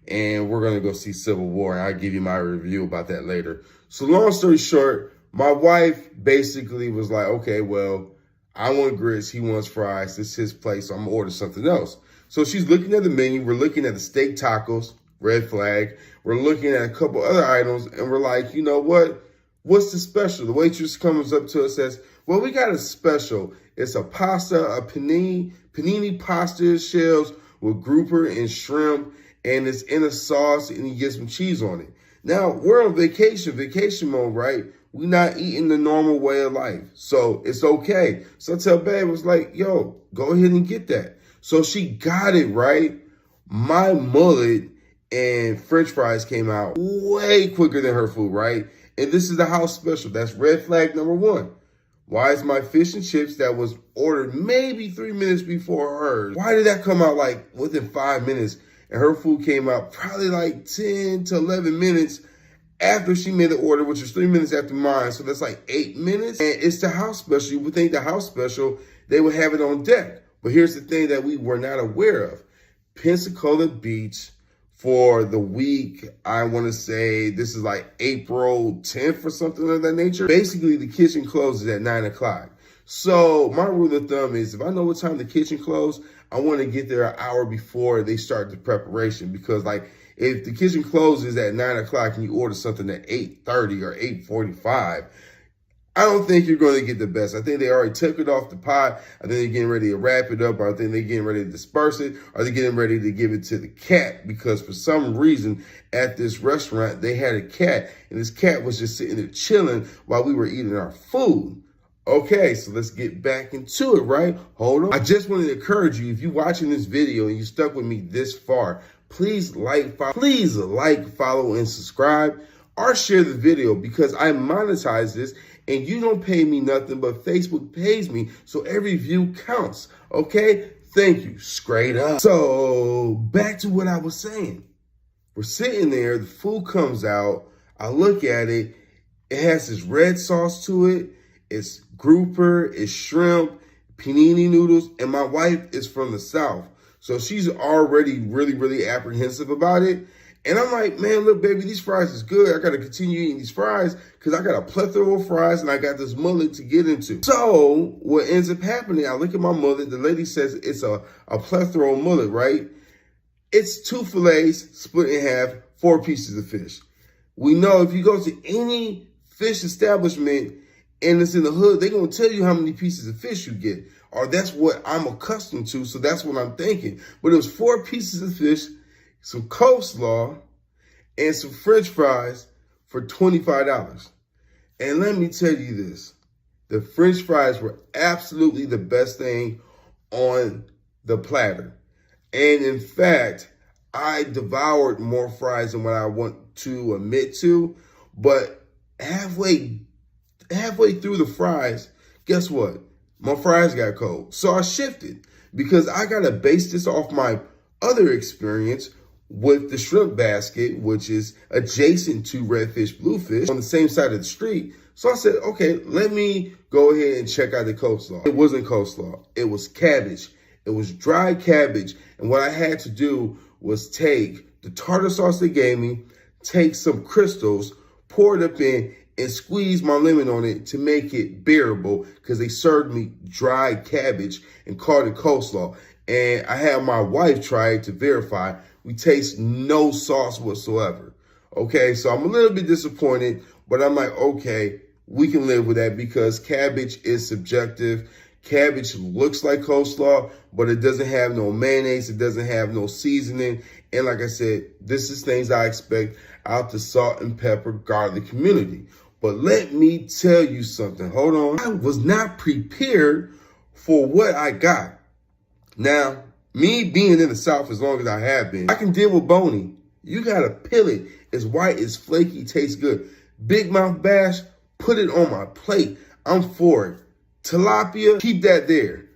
and we're going to go see Civil War. And I'll give you my review about that later. So long story short, my wife basically was like, okay, well, I want grits. He wants fries. This is his place. So I'm going to order something else. So she's looking at the menu. We're looking at the steak tacos, red flag. We're looking at a couple other items and we're like, you know what? What's the special? The waitress comes up to us and says, well, we got a special. It's a pasta, a panini pasta shells with grouper and shrimp, and it's in a sauce, and you get some cheese on it. Now, we're on vacation mode, right? We're not eating the normal way of life, so it's okay. So I tell Babe, I was like, yo, go ahead and get that. So she got it, right? My mullet and French fries came out way quicker than her food, right? And this is the house special. That's red flag number 1. Why is my fish and chips that was ordered maybe 3 minutes before hers, why did that come out like within 5 minutes? And her food came out probably like 10 to 11 minutes after she made the order, which is 3 minutes after mine. So that's like 8 minutes. And it's the house special. You would think the house special, they would have it on deck. But here's the thing that we were not aware of. Pensacola Beach, for the week, I want to say this is like April 10th or something of that nature. Basically, the kitchen closes at 9 o'clock. So my rule of thumb is if I know what time the kitchen closes, I want to get there an hour before they start the preparation. Because like if the kitchen closes at 9 o'clock and you order something at 8:30 or 8:45, I don't think you're going to get the best. I think they already took it off the pot. I think they're getting ready to wrap it up. Or I think they're getting ready to disperse it. Or they're getting ready to give it to the cat. Because for some reason, at this restaurant, they had a cat. And this cat was just sitting there chilling while we were eating our food. Okay, so let's get back into it, right? Hold on. I just wanted to encourage you, if you're watching this video and you stuck with me this far, please like, follow, and subscribe. Or share the video because I monetize this. And you don't pay me nothing, but Facebook pays me. So every view counts. Okay? Thank you. Skraitup. So back to what I was saying. We're sitting there. The food comes out. I look at it. It has this red sauce to it. It's grouper. It's shrimp. Panini noodles. And my wife is from the South. So she's already really apprehensive about it. And I'm like, man, look, baby, these fries is good. I got to continue eating these fries because I got a plethora of fries and I got this mullet to get into. So what ends up happening, I look at my mullet. The lady says it's a plethora of mullet, right? It's 2 fillets split in half, 4 pieces of fish. We know if you go to any fish establishment and it's in the hood, they're going to tell you how many pieces of fish you get. Or that's what I'm accustomed to, so that's what I'm thinking. But it was 4 pieces of fish, some coleslaw, and some French fries for $25. And let me tell you this, the French fries were absolutely the best thing on the platter. And in fact, I devoured more fries than what I want to admit to, but halfway through the fries, guess what? My fries got cold. So I shifted because I got to base this off my other experience with the shrimp basket, which is adjacent to Redfish Bluefish on the same side of the street. So I said, okay, let me go ahead and check out the coleslaw. It wasn't coleslaw. It was cabbage. It was dry cabbage. And what I had to do was take the tartar sauce they gave me, take some crystals, pour it up in, and squeeze my lemon on it to make it bearable because they served me dry cabbage and called it coleslaw. And I had my wife try it to verify. We taste no sauce whatsoever. Okay, so I'm a little bit disappointed, but I'm like, okay, we can live with that because cabbage is subjective. Cabbage looks like coleslaw, but it doesn't have no mayonnaise. It doesn't have no seasoning. And like I said, this is things I expect out the salt and pepper garlic community. But let me tell you something. Hold on. I was not prepared for what I got. Now, me being in the South as long as I have been, I can deal with bony. You got to peel it. It's white, it's flaky, tastes good. Big mouth bass, put it on my plate. I'm for it. Tilapia, keep that there.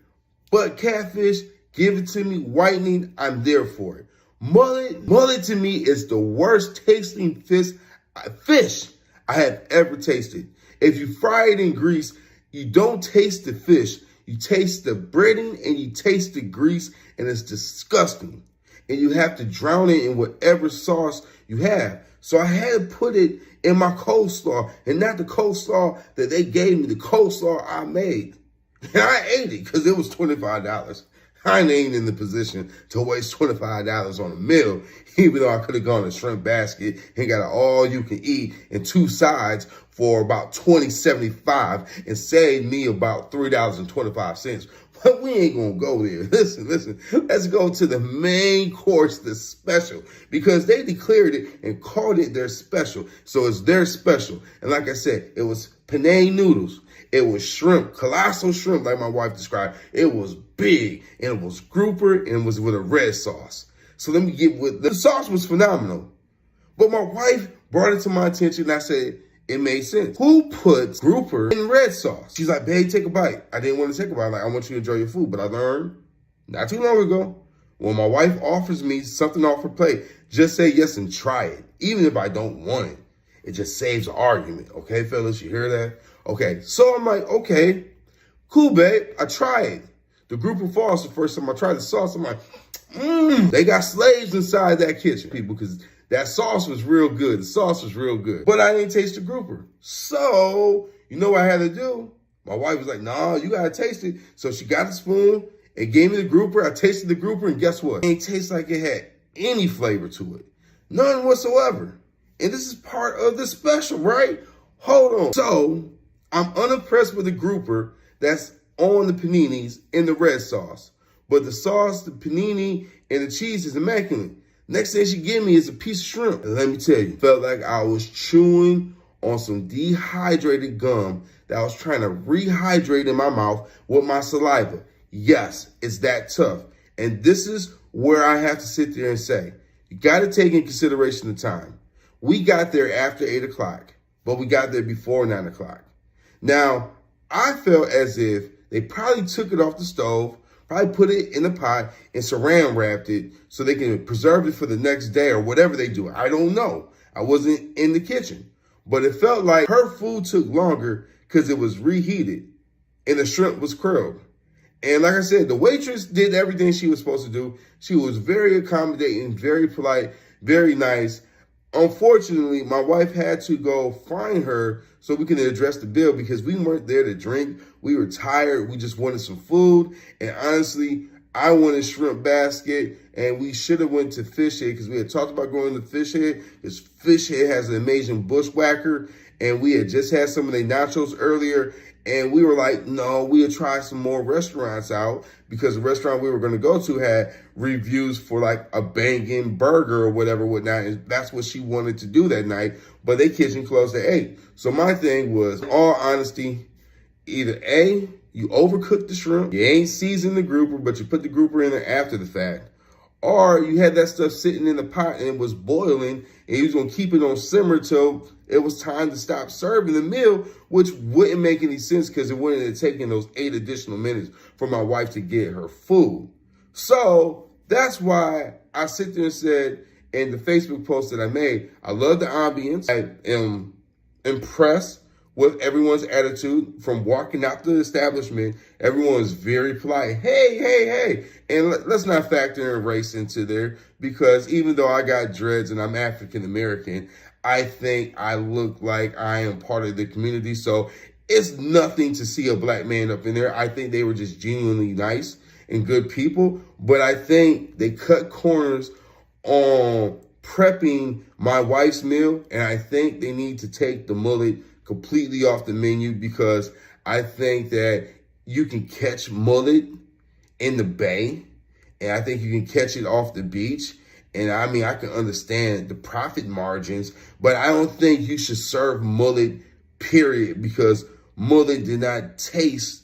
But catfish, give it to me. Whitening, I'm there for it. Mullet to me is the worst tasting fish I have ever tasted. If you fry it in grease, you don't taste the fish. You taste the breading and you taste the grease, and it's disgusting. And you have to drown it in whatever sauce you have. So I had to put it in my coleslaw, and not the coleslaw that they gave me, the coleslaw I made. And I ate it because it was $25. I ain't in the position to waste $25 on a meal, even though I could have gone to Shrimp Basket and got an all-you-can-eat and 2 sides for about $20.75 and saved me about $3.25. But we ain't gonna go there. Listen, let's go to the main course, the special, because they declared it and called it their special. So it's their special. And like I said, it was penne noodles. It was shrimp, colossal shrimp, like my wife described. It was big, and it was grouper, and it was with a red sauce. So let me get with, the sauce was phenomenal. But my wife brought it to my attention, and I said, it made sense. Who puts grouper in red sauce? She's like, babe, take a bite. I didn't want to take a bite. Like, I want you to enjoy your food. But I learned not too long ago, when my wife offers me something off her plate, just say yes and try it. Even if I don't want it. It just saves the argument. Okay, fellas, you hear that? Okay, so I'm like, okay, cool, babe. I tried. The grouper falls the first time I tried the sauce. I'm like, they got slaves inside that kitchen, people, because that sauce was real good. The sauce was real good. But I didn't taste the grouper. So, you know what I had to do? My wife was like, nah, you got to taste it. So she got a spoon and gave me the grouper. I tasted the grouper, and guess what? It didn't taste like it had any flavor to it. None whatsoever. And this is part of the special, right? Hold on. So, I'm unimpressed with the grouper that's on the paninis in the red sauce. But the sauce, the panini, and the cheese is immaculate. Next thing she gave me is a piece of shrimp. And let me tell you, felt like I was chewing on some dehydrated gum that I was trying to rehydrate in my mouth with my saliva. Yes, it's that tough. And this is where I have to sit there and say, you got to take in consideration the time. We got there after 8 o'clock, but we got there before 9 o'clock. Now, I felt as if they probably took it off the stove, probably put it in a pot and saran wrapped it so they can preserve it for the next day or whatever they do. I don't know. I wasn't in the kitchen. But it felt like her food took longer because it was reheated and the shrimp was curled. And like I said, the waitress did everything she was supposed to do. She was very accommodating, very polite, very nice. Unfortunately, my wife had to go find her so we can address the bill because we weren't there to drink. We were tired. We just wanted some food. And honestly, I wanted Shrimp Basket, and we should have went to Fish Head because we had talked about going to Fish Head because Fish Head has an amazing bushwhacker, and we had just had some of their nachos earlier. And we were like, no, we'll try some more restaurants out because the restaurant we were going to go to had reviews for like a banging burger or whatnot. And that's what she wanted to do that night. But their kitchen closed at 8. So my thing was, in all honesty, either A, you overcooked the shrimp, you ain't seasoned the grouper, but you put the grouper in there after the fact. Or you had that stuff sitting in the pot and it was boiling and you was going to keep it on simmer till it was time to stop serving the meal, which wouldn't make any sense because it wouldn't have taken those 8 additional minutes for my wife to get her food. So that's why I sit there and said in the Facebook post that I made, I love the ambience. I am impressed with everyone's attitude from walking out the establishment. Everyone is very polite. Hey, hey, hey. And let's not factor in race into there because even though I got dreads and I'm African American, I think I look like I am part of the community. So it's nothing to see a black man up in there. I think they were just genuinely nice and good people. But I think they cut corners on prepping my wife's meal. And I think they need to take the mullet completely off the menu because I think that you can catch mullet in the bay. And I think you can catch it off the beach. And I mean, I can understand the profit margins, but I don't think you should serve mullet, period, because mullet did not taste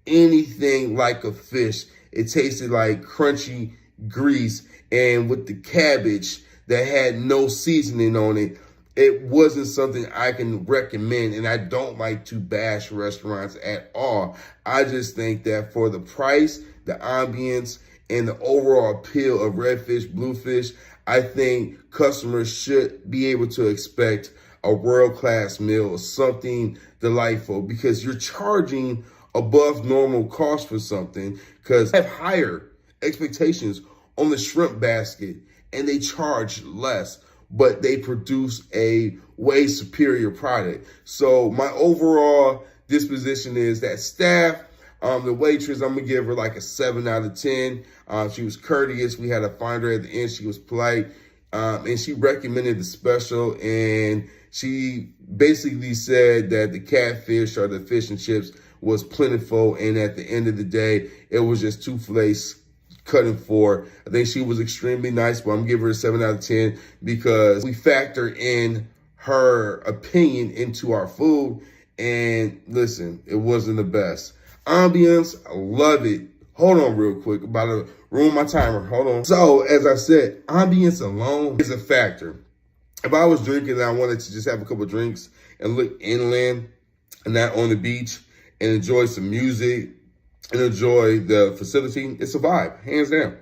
anything like a fish. It tasted like crunchy grease, and with the cabbage that had no seasoning on it, it wasn't something I can recommend, and I don't like to bash restaurants at all. I just think that for the price, the ambience, and the overall appeal of redfish, bluefish, I think customers should be able to expect a world-class meal, something delightful, because you're charging above normal cost for something, because they have higher expectations on the shrimp basket and they charge less, but they produce a way superior product. So my overall disposition is that staff, the waitress, I'm gonna give her like a 7 out of 10. She was courteous. We had to find her at the end. She was polite, and she recommended the special. And she basically said that the catfish or the fish and chips was plentiful. And at the end of the day, it was just 2 fillets cut in 4. I think she was extremely nice, but I'm gonna give her a 7 out of 10 because we factor in her opinion into our food. And listen, it wasn't the best. Ambience, I love it. Hold on real quick, about to ruin my timer. Hold on. So, as I said, ambience alone is a factor. If I was drinking and I wanted to just have a couple of drinks and look inland and not on the beach and enjoy some music and enjoy the facility, it's a vibe, hands down.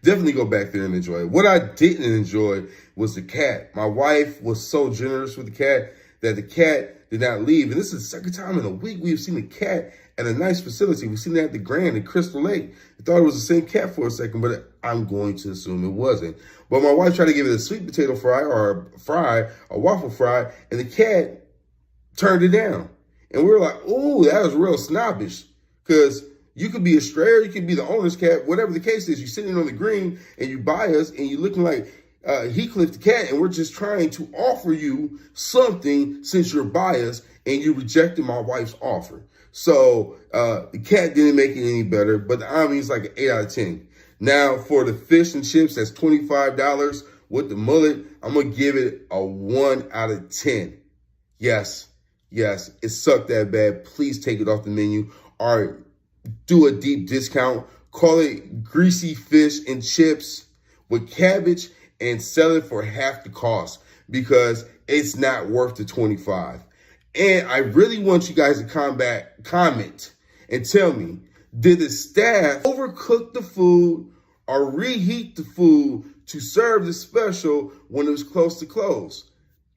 Definitely go back there and enjoy it. What I didn't enjoy was the cat. My wife was so generous with the cat that the cat did not leave. And this is the second time in a week we've seen a cat at a nice facility. We've seen that at the Grand in Crystal Lake. I thought it was the same cat for a second, but I'm going to assume it wasn't. But my wife tried to give it a sweet potato fry or a waffle fry, and the cat turned it down. And we were like, oh, that was real snobbish. Because you could be a stray or you could be the owner's cat. Whatever the case is, you're sitting on the green and you buy us and you're looking like Heathcliff the cat, and we're just trying to offer you something since you're biased and you rejected my wife's offer. So the cat didn't make it any better, but the ambiance is like an 8 out of 10. Now for the fish and chips, that's $25 with the mullet. I'm gonna give it a 1 out of 10. Yes, it sucked that bad. Please take it off the menu or do a deep discount. Call it greasy fish and chips with cabbage and sell it for half the cost because it's not worth the $25. And I really want you guys to comment and tell me, did the staff overcook the food or reheat the food to serve the special when it was close to close?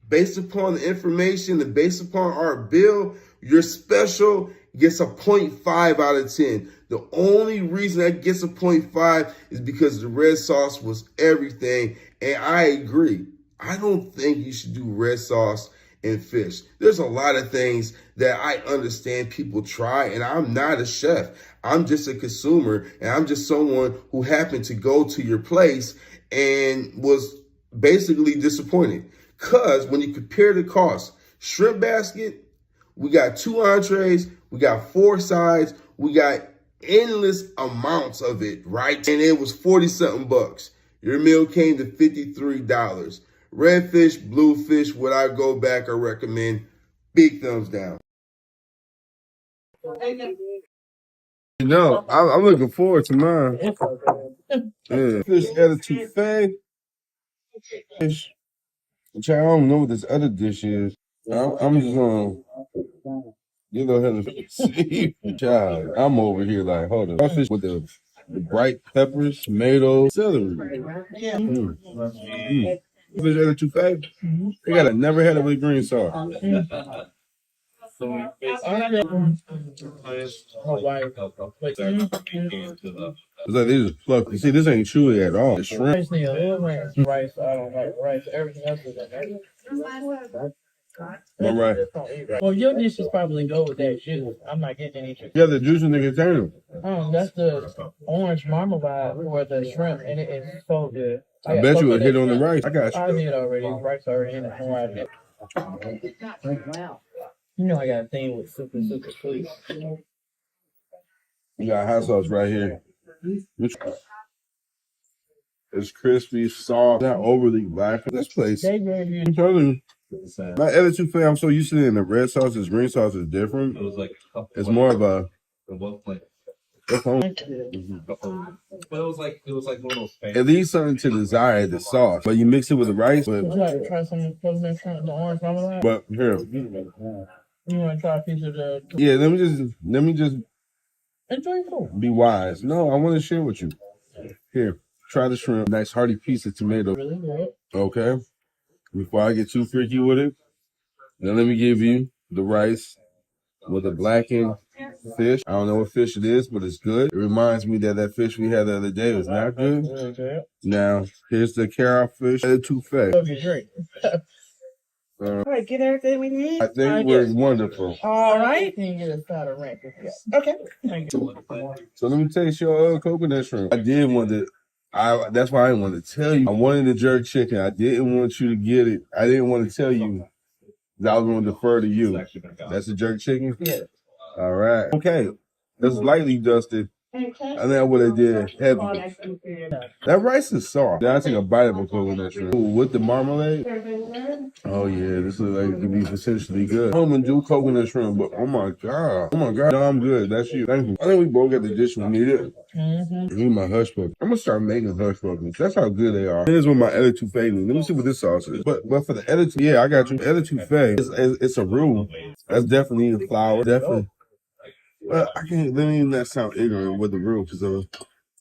Based upon the information and based upon our bill, your special gets a 0.5 out of 10. The only reason that gets a 0.5 is because the red sauce was everything. And I agree. I don't think you should do red sauce and fish. There's a lot of things that I understand people try, and I'm not a chef. I'm just a consumer, and I'm just someone who happened to go to your place and was basically disappointed. Because when you compare the cost, shrimp basket, we got 2 entrees, we got 4 sides, we got endless amounts of it, right? And it was 40-something bucks. Your meal came to $53. Redfish, bluefish, would I go back or recommend? Big thumbs down. You know, I'm looking forward to mine. Yeah. Fish attitude fave. Fish. Which I don't know what this other dish is. I'm just gonna get ahead of see. Child, I'm over here like, hold on. Fish with the bright peppers, tomatoes, celery. Fish attitude fave. They got a never had it with green sauce. It's like they just fluffy. See, this ain't chewy at all. It's shrimp. Rice, I don't like rice. Everything else is in there. All right. Well, your dishes probably go with that juice. I'm not getting any juice. Yeah, the juice in the container. That's the orange marmalade for the shrimp, and it is so good. I bet you would hit on the rice. I got you. I did already. Rice already in it. You know I got a thing with super sweet. You got hot sauce right here. It's crispy, soft, not overly black. This place. I'm telling you. My attitude fam, I'm so used to it in the red sauce. This green sauce is different. It's more of a. At least something to desire the sauce, but you mix it with the rice. But try some of the orange marmalade. But here, you want to try a piece of the? Yeah, let me just enjoy your food. Be wise. No, I want to share with you. Here, try the shrimp. Nice hearty piece of tomato. Really good. Okay. Before I get too freaky with it, now let me give you the rice with the blackened fish. I don't know what fish it is, but it's good. It reminds me that fish we had the other day was not good. Okay. Now, here's the carrot fish etouffee. Love your drink. All right, get everything we need. I think we're wonderful. All right. You can get a side of ranch. Okay. Thank you. So let me taste your coconut shrimp. I did want to. That's why I didn't want to tell you. I wanted the jerk chicken. I didn't want you to get it. I didn't want to tell you. I was going to defer to you. That's the jerk chicken? Yeah. All right. Okay. It's lightly dusted. I think what I did heavy. That rice is soft. Then I take a bite of a coconut shrimp. Ooh, with the marmalade. Oh yeah, this looks like it could be potentially good. I'm gonna do coconut shrimp, but oh my god. No, I'm good. That's you. Thank you. I think we both got the dish we needed. I need my hush puppies. I'm gonna start making hush puppies. That's how good they are. Here's what my etouffee is. Let me see what this sauce is. But for the etouffee, yeah, I got you. Etouffee, it's a roux. That's definitely the flour. Definitely. Well, I can't. Let me not sound ignorant with the roux because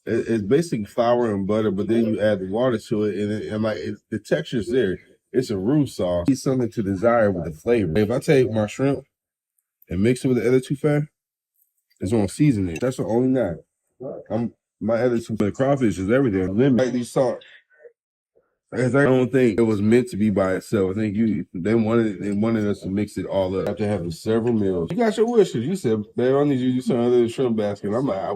it's basically flour and butter, but then you add the water to it, and the texture's there. It's a roux sauce. It's something to desire with the flavor. If I take my shrimp and mix it with the etouffee, it's gonna season it. That's the only not. My etouffee, the crawfish is everything. Lemon, like these salt. I don't think it was meant to be by itself. I think they wanted us to mix it all up after having several meals. You got your wishes. You said, babe, I need you to do something other than shrimp basket. I'm like,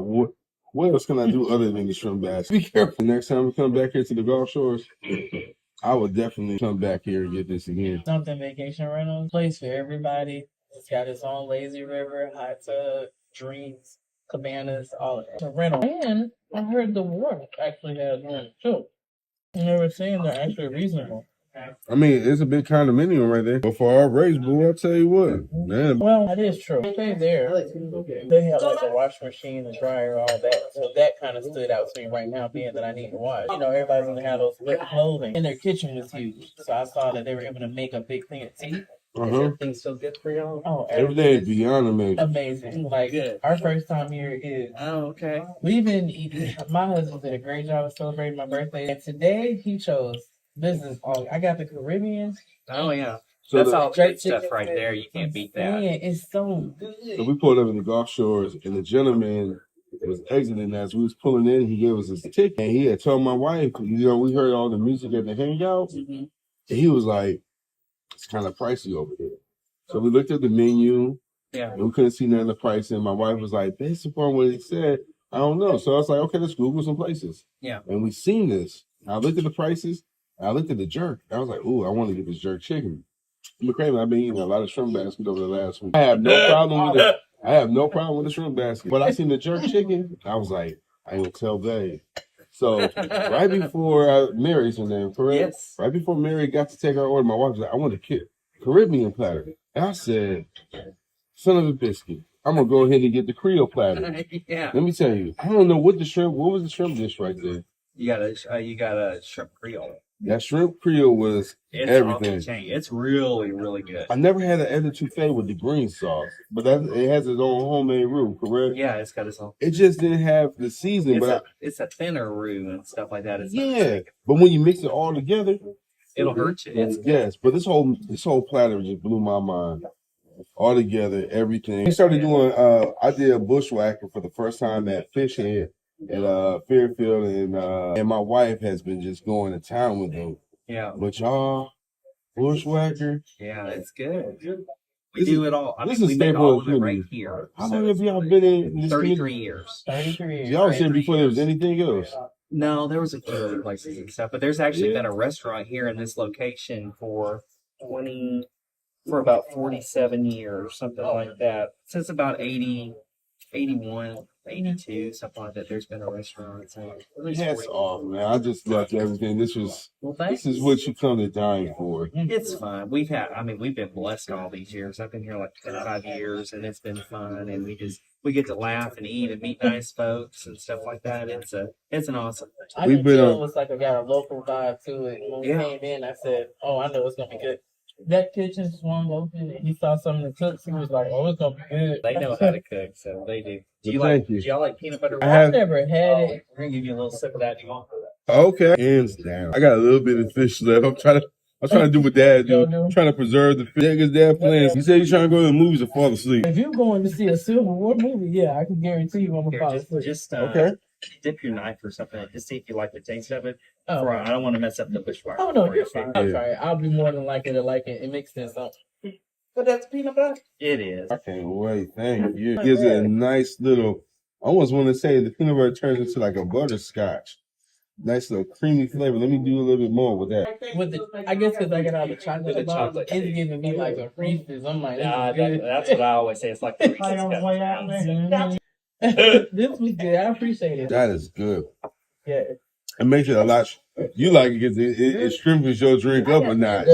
what else can I do other than the shrimp basket? Be careful. Next time we come back here to the Gulf Shores, I would definitely come back here and get this again. Something vacation rental place for everybody. It's got its own lazy river, hot tub, drinks, cabanas, all of it. It's a rental. And I heard the wharf actually has one too. And they were saying they're actually reasonable. I mean, it's a big condominium right there. But for our race, boo, I'll tell you what, man. Well, that is true. Stay there. They have like a washing machine, a dryer, all that. So that kind of stood out to me right now, being that I need to wash. You know, everybody's gonna have those wet clothing. And their kitchen was huge. So I saw that they were able to make a big thing of tea. Everything's so good for y'all? Oh, everything is beyond amazing. Amazing. Like, good. Our first time here is... Oh, okay. We've been eating... My husband did a great job of celebrating my birthday. And today, he chose... This is all... I got the Caribbean. Oh, yeah. So that's all great stuff right there. You can't beat that. Man, it's so good. So we pulled up in the Gulf Shores, and the gentleman was exiting as we was pulling in. He gave us his ticket, and he had told my wife, you know, we heard all the music at the hangout, and he was like, it's kind of pricey over there. So we looked at the menu, and we couldn't see none of the pricing. My wife was like, based upon what he said, I don't know. So I was like, okay, let's Google some places. Yeah. And we seen this. I looked at the prices. I looked at the jerk. I was like, ooh, I want to get this jerk chicken. I'm crazy. I've been eating a lot of shrimp basket over the last week. I have no problem with it. I have no problem with the shrimp basket. But I seen the jerk chicken. I was like, I ain't gonna tell Dave. So right before Mary's her name, correct? Yes. Right before Mary got to take her order, my wife was like, I want a Caribbean platter. And I said, son of a biscuit, I'm gonna go ahead and get the Creole platter. Yeah. Let me tell you, I don't know what was the shrimp dish right there? You got a shrimp Creole. That shrimp Creole was everything. It's really, really good. I never had an etouffee with the green sauce, but it has its own homemade roux, correct? Yeah, it's got its own. It just didn't have the seasoning, it's a thinner roux and stuff like that. But when you mix it all together, it'll hurt you. Yes, but this whole platter just blew my mind. All together, everything. We started doing. I did bushwhacking for the first time at Fish Head at Fairfield, and my wife has been just going to town with them. Yeah. But y'all, bushwhacker. Yeah, it's good. We do it all. This is a staple of right here. How long have y'all been in this 33 years. 33 years. Y'all was here before there was anything else. No, there was a few other places and stuff, but there's actually been a restaurant here in this location for about 47 years, something like that. Since about 80, 81, 82, something like that. There's been a restaurant. So hats off, man. I just loved everything. This is what you come to dine for. It's fun. We've been blessed all these years. I've been here like 25 years, and it's been fun. And we get to laugh and eat and meet nice folks and stuff like that. It's an awesome thing. I could tell it was like got a local vibe to it. When we came in, I said, "Oh, I know it's gonna be good." that kitchen swung open and he saw some of the cooks. He was like, "Oh, it's gonna be good." They know how to cook, so they do. Do you Well, like? thank you. Do y'all like peanut butter? I I've have. never had it. We're gonna give you a little sip of that. Do you want? Okay. Hands down. I got a little bit of fish left. I'm trying to do what Dad do. I'm trying to preserve the fish. Because Dad plans. You said he's trying to go to the movies or fall asleep. If you're going to see a Civil War movie, yeah, I can guarantee you I'm gonna fall asleep. Just Okay. dip your knife or something. Just see if you like the taste of it. Oh. I don't want to mess up the bushwhacker. Oh no, you're fine. I'll try it. I'll be more than likely to like it. It makes sense. But that's peanut butter. It is. I can't wait. Thank you. It gives it a nice little, I almost want to say the peanut butter turns into like a butterscotch. Nice little creamy flavor. Let me do a little bit more with that. With the, I guess because I got all the chocolate. With the chocolate. It's giving me like a Reese's. I'm like, Nah, this is good. that's what I always say. It's like the Reese's Cups. This was good. I appreciate it. That is good. Yeah. It makes it a lot. You like it because it strengthens your drink up a notch.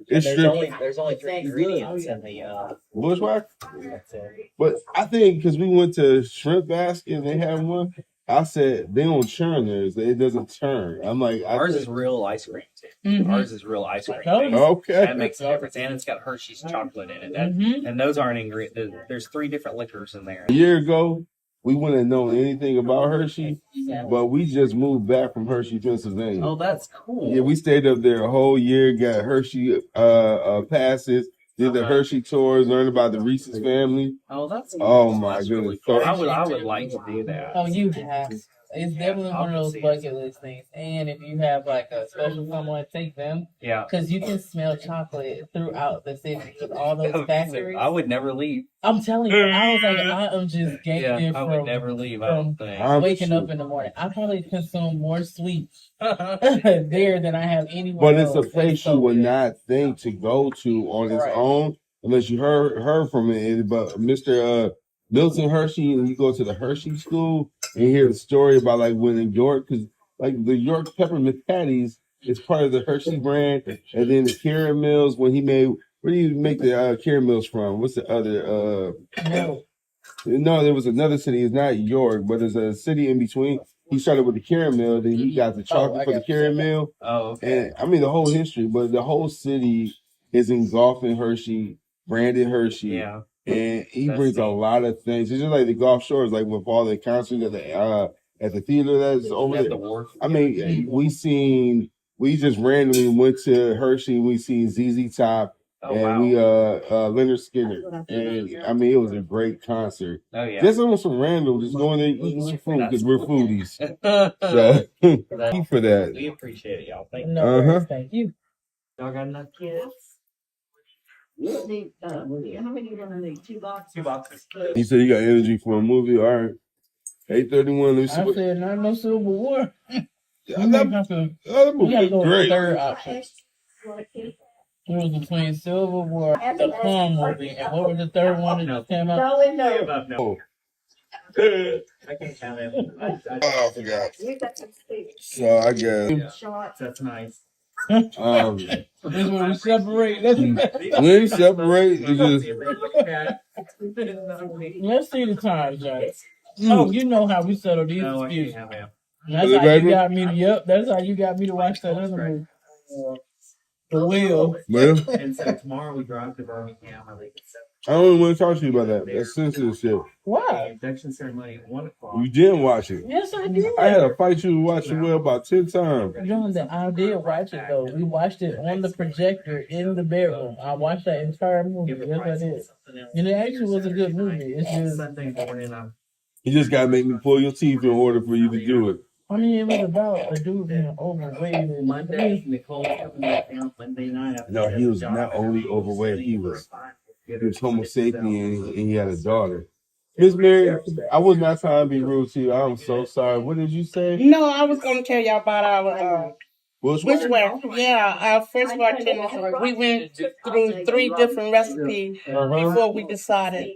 It's There's only 3 ingredients in the bushwhack. that's it. But I think because we went to Shrimp Basket and they have one, I said they don't churn theirs. It doesn't turn. I'm like, Ours is real ice cream too. Mhm. Ours is real ice cream. okay. That makes a difference, and it's got Hershey's chocolate in it. And those aren't ingredients. There's 3 different liquors in there. A year ago, we wouldn't have known anything about Hershey, but we just moved back from Hershey, Pennsylvania. Oh, that's cool. Yeah, we stayed up there a whole year, got Hershey passes, did the Hershey tours, learned about the Reese's family. Oh, that's cool. Oh my That's goodness. really cool. I would like to do that. Oh, you have. It's definitely one of those bucket list things. And if you have like a special someone, take them. Yeah. Because you can smell chocolate throughout the city with all those factories. I would never leave. I'm telling you, I was like, I am just gaining I would never leave. I don't think. I'm waking sure. up in the morning. I probably consume more sweets there than I have anywhere But it's else. a place you would not think to go to on its own unless you heard from it. But Mr. Milton Hershey, and you go to the Hershey School and you hear the story about like when in York, because like the York peppermint patties is part of the Hershey brand, and then the caramels when he made. Where do you make the caramels from? What's the other? No, there was another city. It's not York, but there's a city in between. He started with the caramel, then he got the chocolate for the caramel. Oh, okay. And I mean the whole history, but the whole city is engulfed in Hershey, branded Hershey. Yeah. And he brings a lot of things. It's just like the Gulf Shores, like with all the concerts at the theater that's over there. I mean, we just randomly went to Hershey. We seen ZZ Top. And we Leonard Skinner, and I mean it was a great concert. Oh yeah, just almost some random, just going there eating some food because we're foodies. So thank you for that. We appreciate it, y'all. Thank you. No, thank you. Y'all got enough kids? How many you gonna need? 2 boxes? 2 boxes. He said you got energy for a movie. All right, 8:31. I said not no Civil War. That We movie gotta go was with the great. third option. It was between Civil War, the Plum movie, and what was the third one that just came out? Oh, I can't count it. I forgot. So I guess That's nice. This is where we separate. we ain't separate. It's just Let's see the time, John. Oh, you know how we settle these No, I disputes. can't have him. That's how you got me to. Yep, that's how you got me to watch that other movie. The Wheel. well. And so tomorrow we drive to Birmingham. I think it's I don't want to talk to you about that. That's sensitive shit. the Why? induction ceremony at 1 o'clock. You didn't watch it. Yes, I did. I had to fight you to watch it well about 10 times. John, I did watch it though. We watched it on the projector in the bedroom. I watched that entire movie. Yes, I did. And it actually was a good movie. It's just, Sunday morning. You just gotta make me pull your teeth in order for you to do it. I mean, it was about a dude being overweight. And Monday, Nicole's coming back down Monday night. No, he was not only overweight, he was Homo sapien and he had a daughter. Miss Mary, I was not trying to be rude to you. I'm so sorry. What did you say? No, I was going to tell y'all about our Bushwhack? Yeah, our first bartender. We went through 3 different recipes before we decided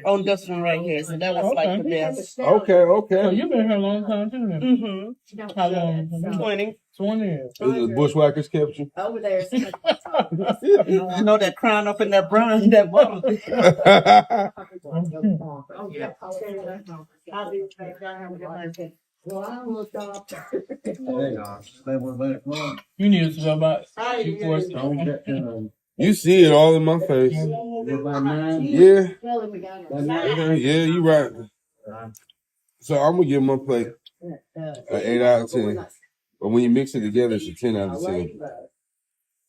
on this one right here. So that was like the best. Okay, So okay. you've been here a long time too. Then. Mm-hmm. How long? 20. 20 years. The Bushwhackers kept you? Over there. You know that crown up in that brine, that bottle. Oh, yeah. Well, I will stop. You need to go about 2 4 Well, You see it all in my face. Yeah. Yeah, you right. So I'm gonna give my plate an 8 out of 10. But when you mix it together, it's a 10 out of 10.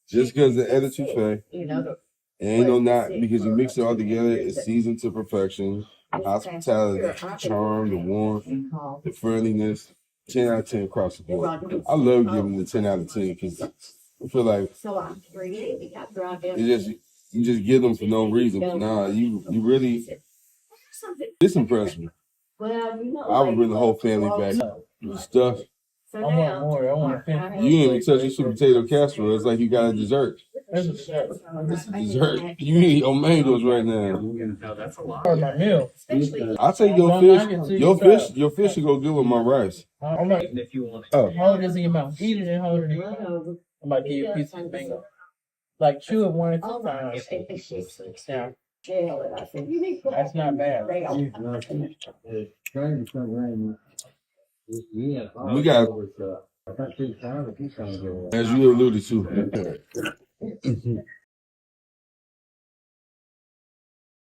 Just because the other two fay, it ain't no not because you mix it all together, it's seasoned to perfection. Hospitality, the charm, the warmth, the friendliness. 10 out of 10 across the board. I love giving the 10 out of 10 because I feel like you just give them for no reason. But nah, you really this impressed me. I would bring the whole family back. The stuff. I want more. I want to finish. You didn't even touch your sweet potato casserole. It's like you got a dessert. That's a dessert. It's a dessert. You eat your mangoes right now. No, that's a lot. Part of my meal. I take your fish. Your fish should go good with my rice. I'm not. If you want it. Oh, Hold this in your mouth. Eat it and hold it in your mouth. I'm about to give you a piece of mango. Like chew it one at a time. Now, that's not bad. we got, as you alluded to,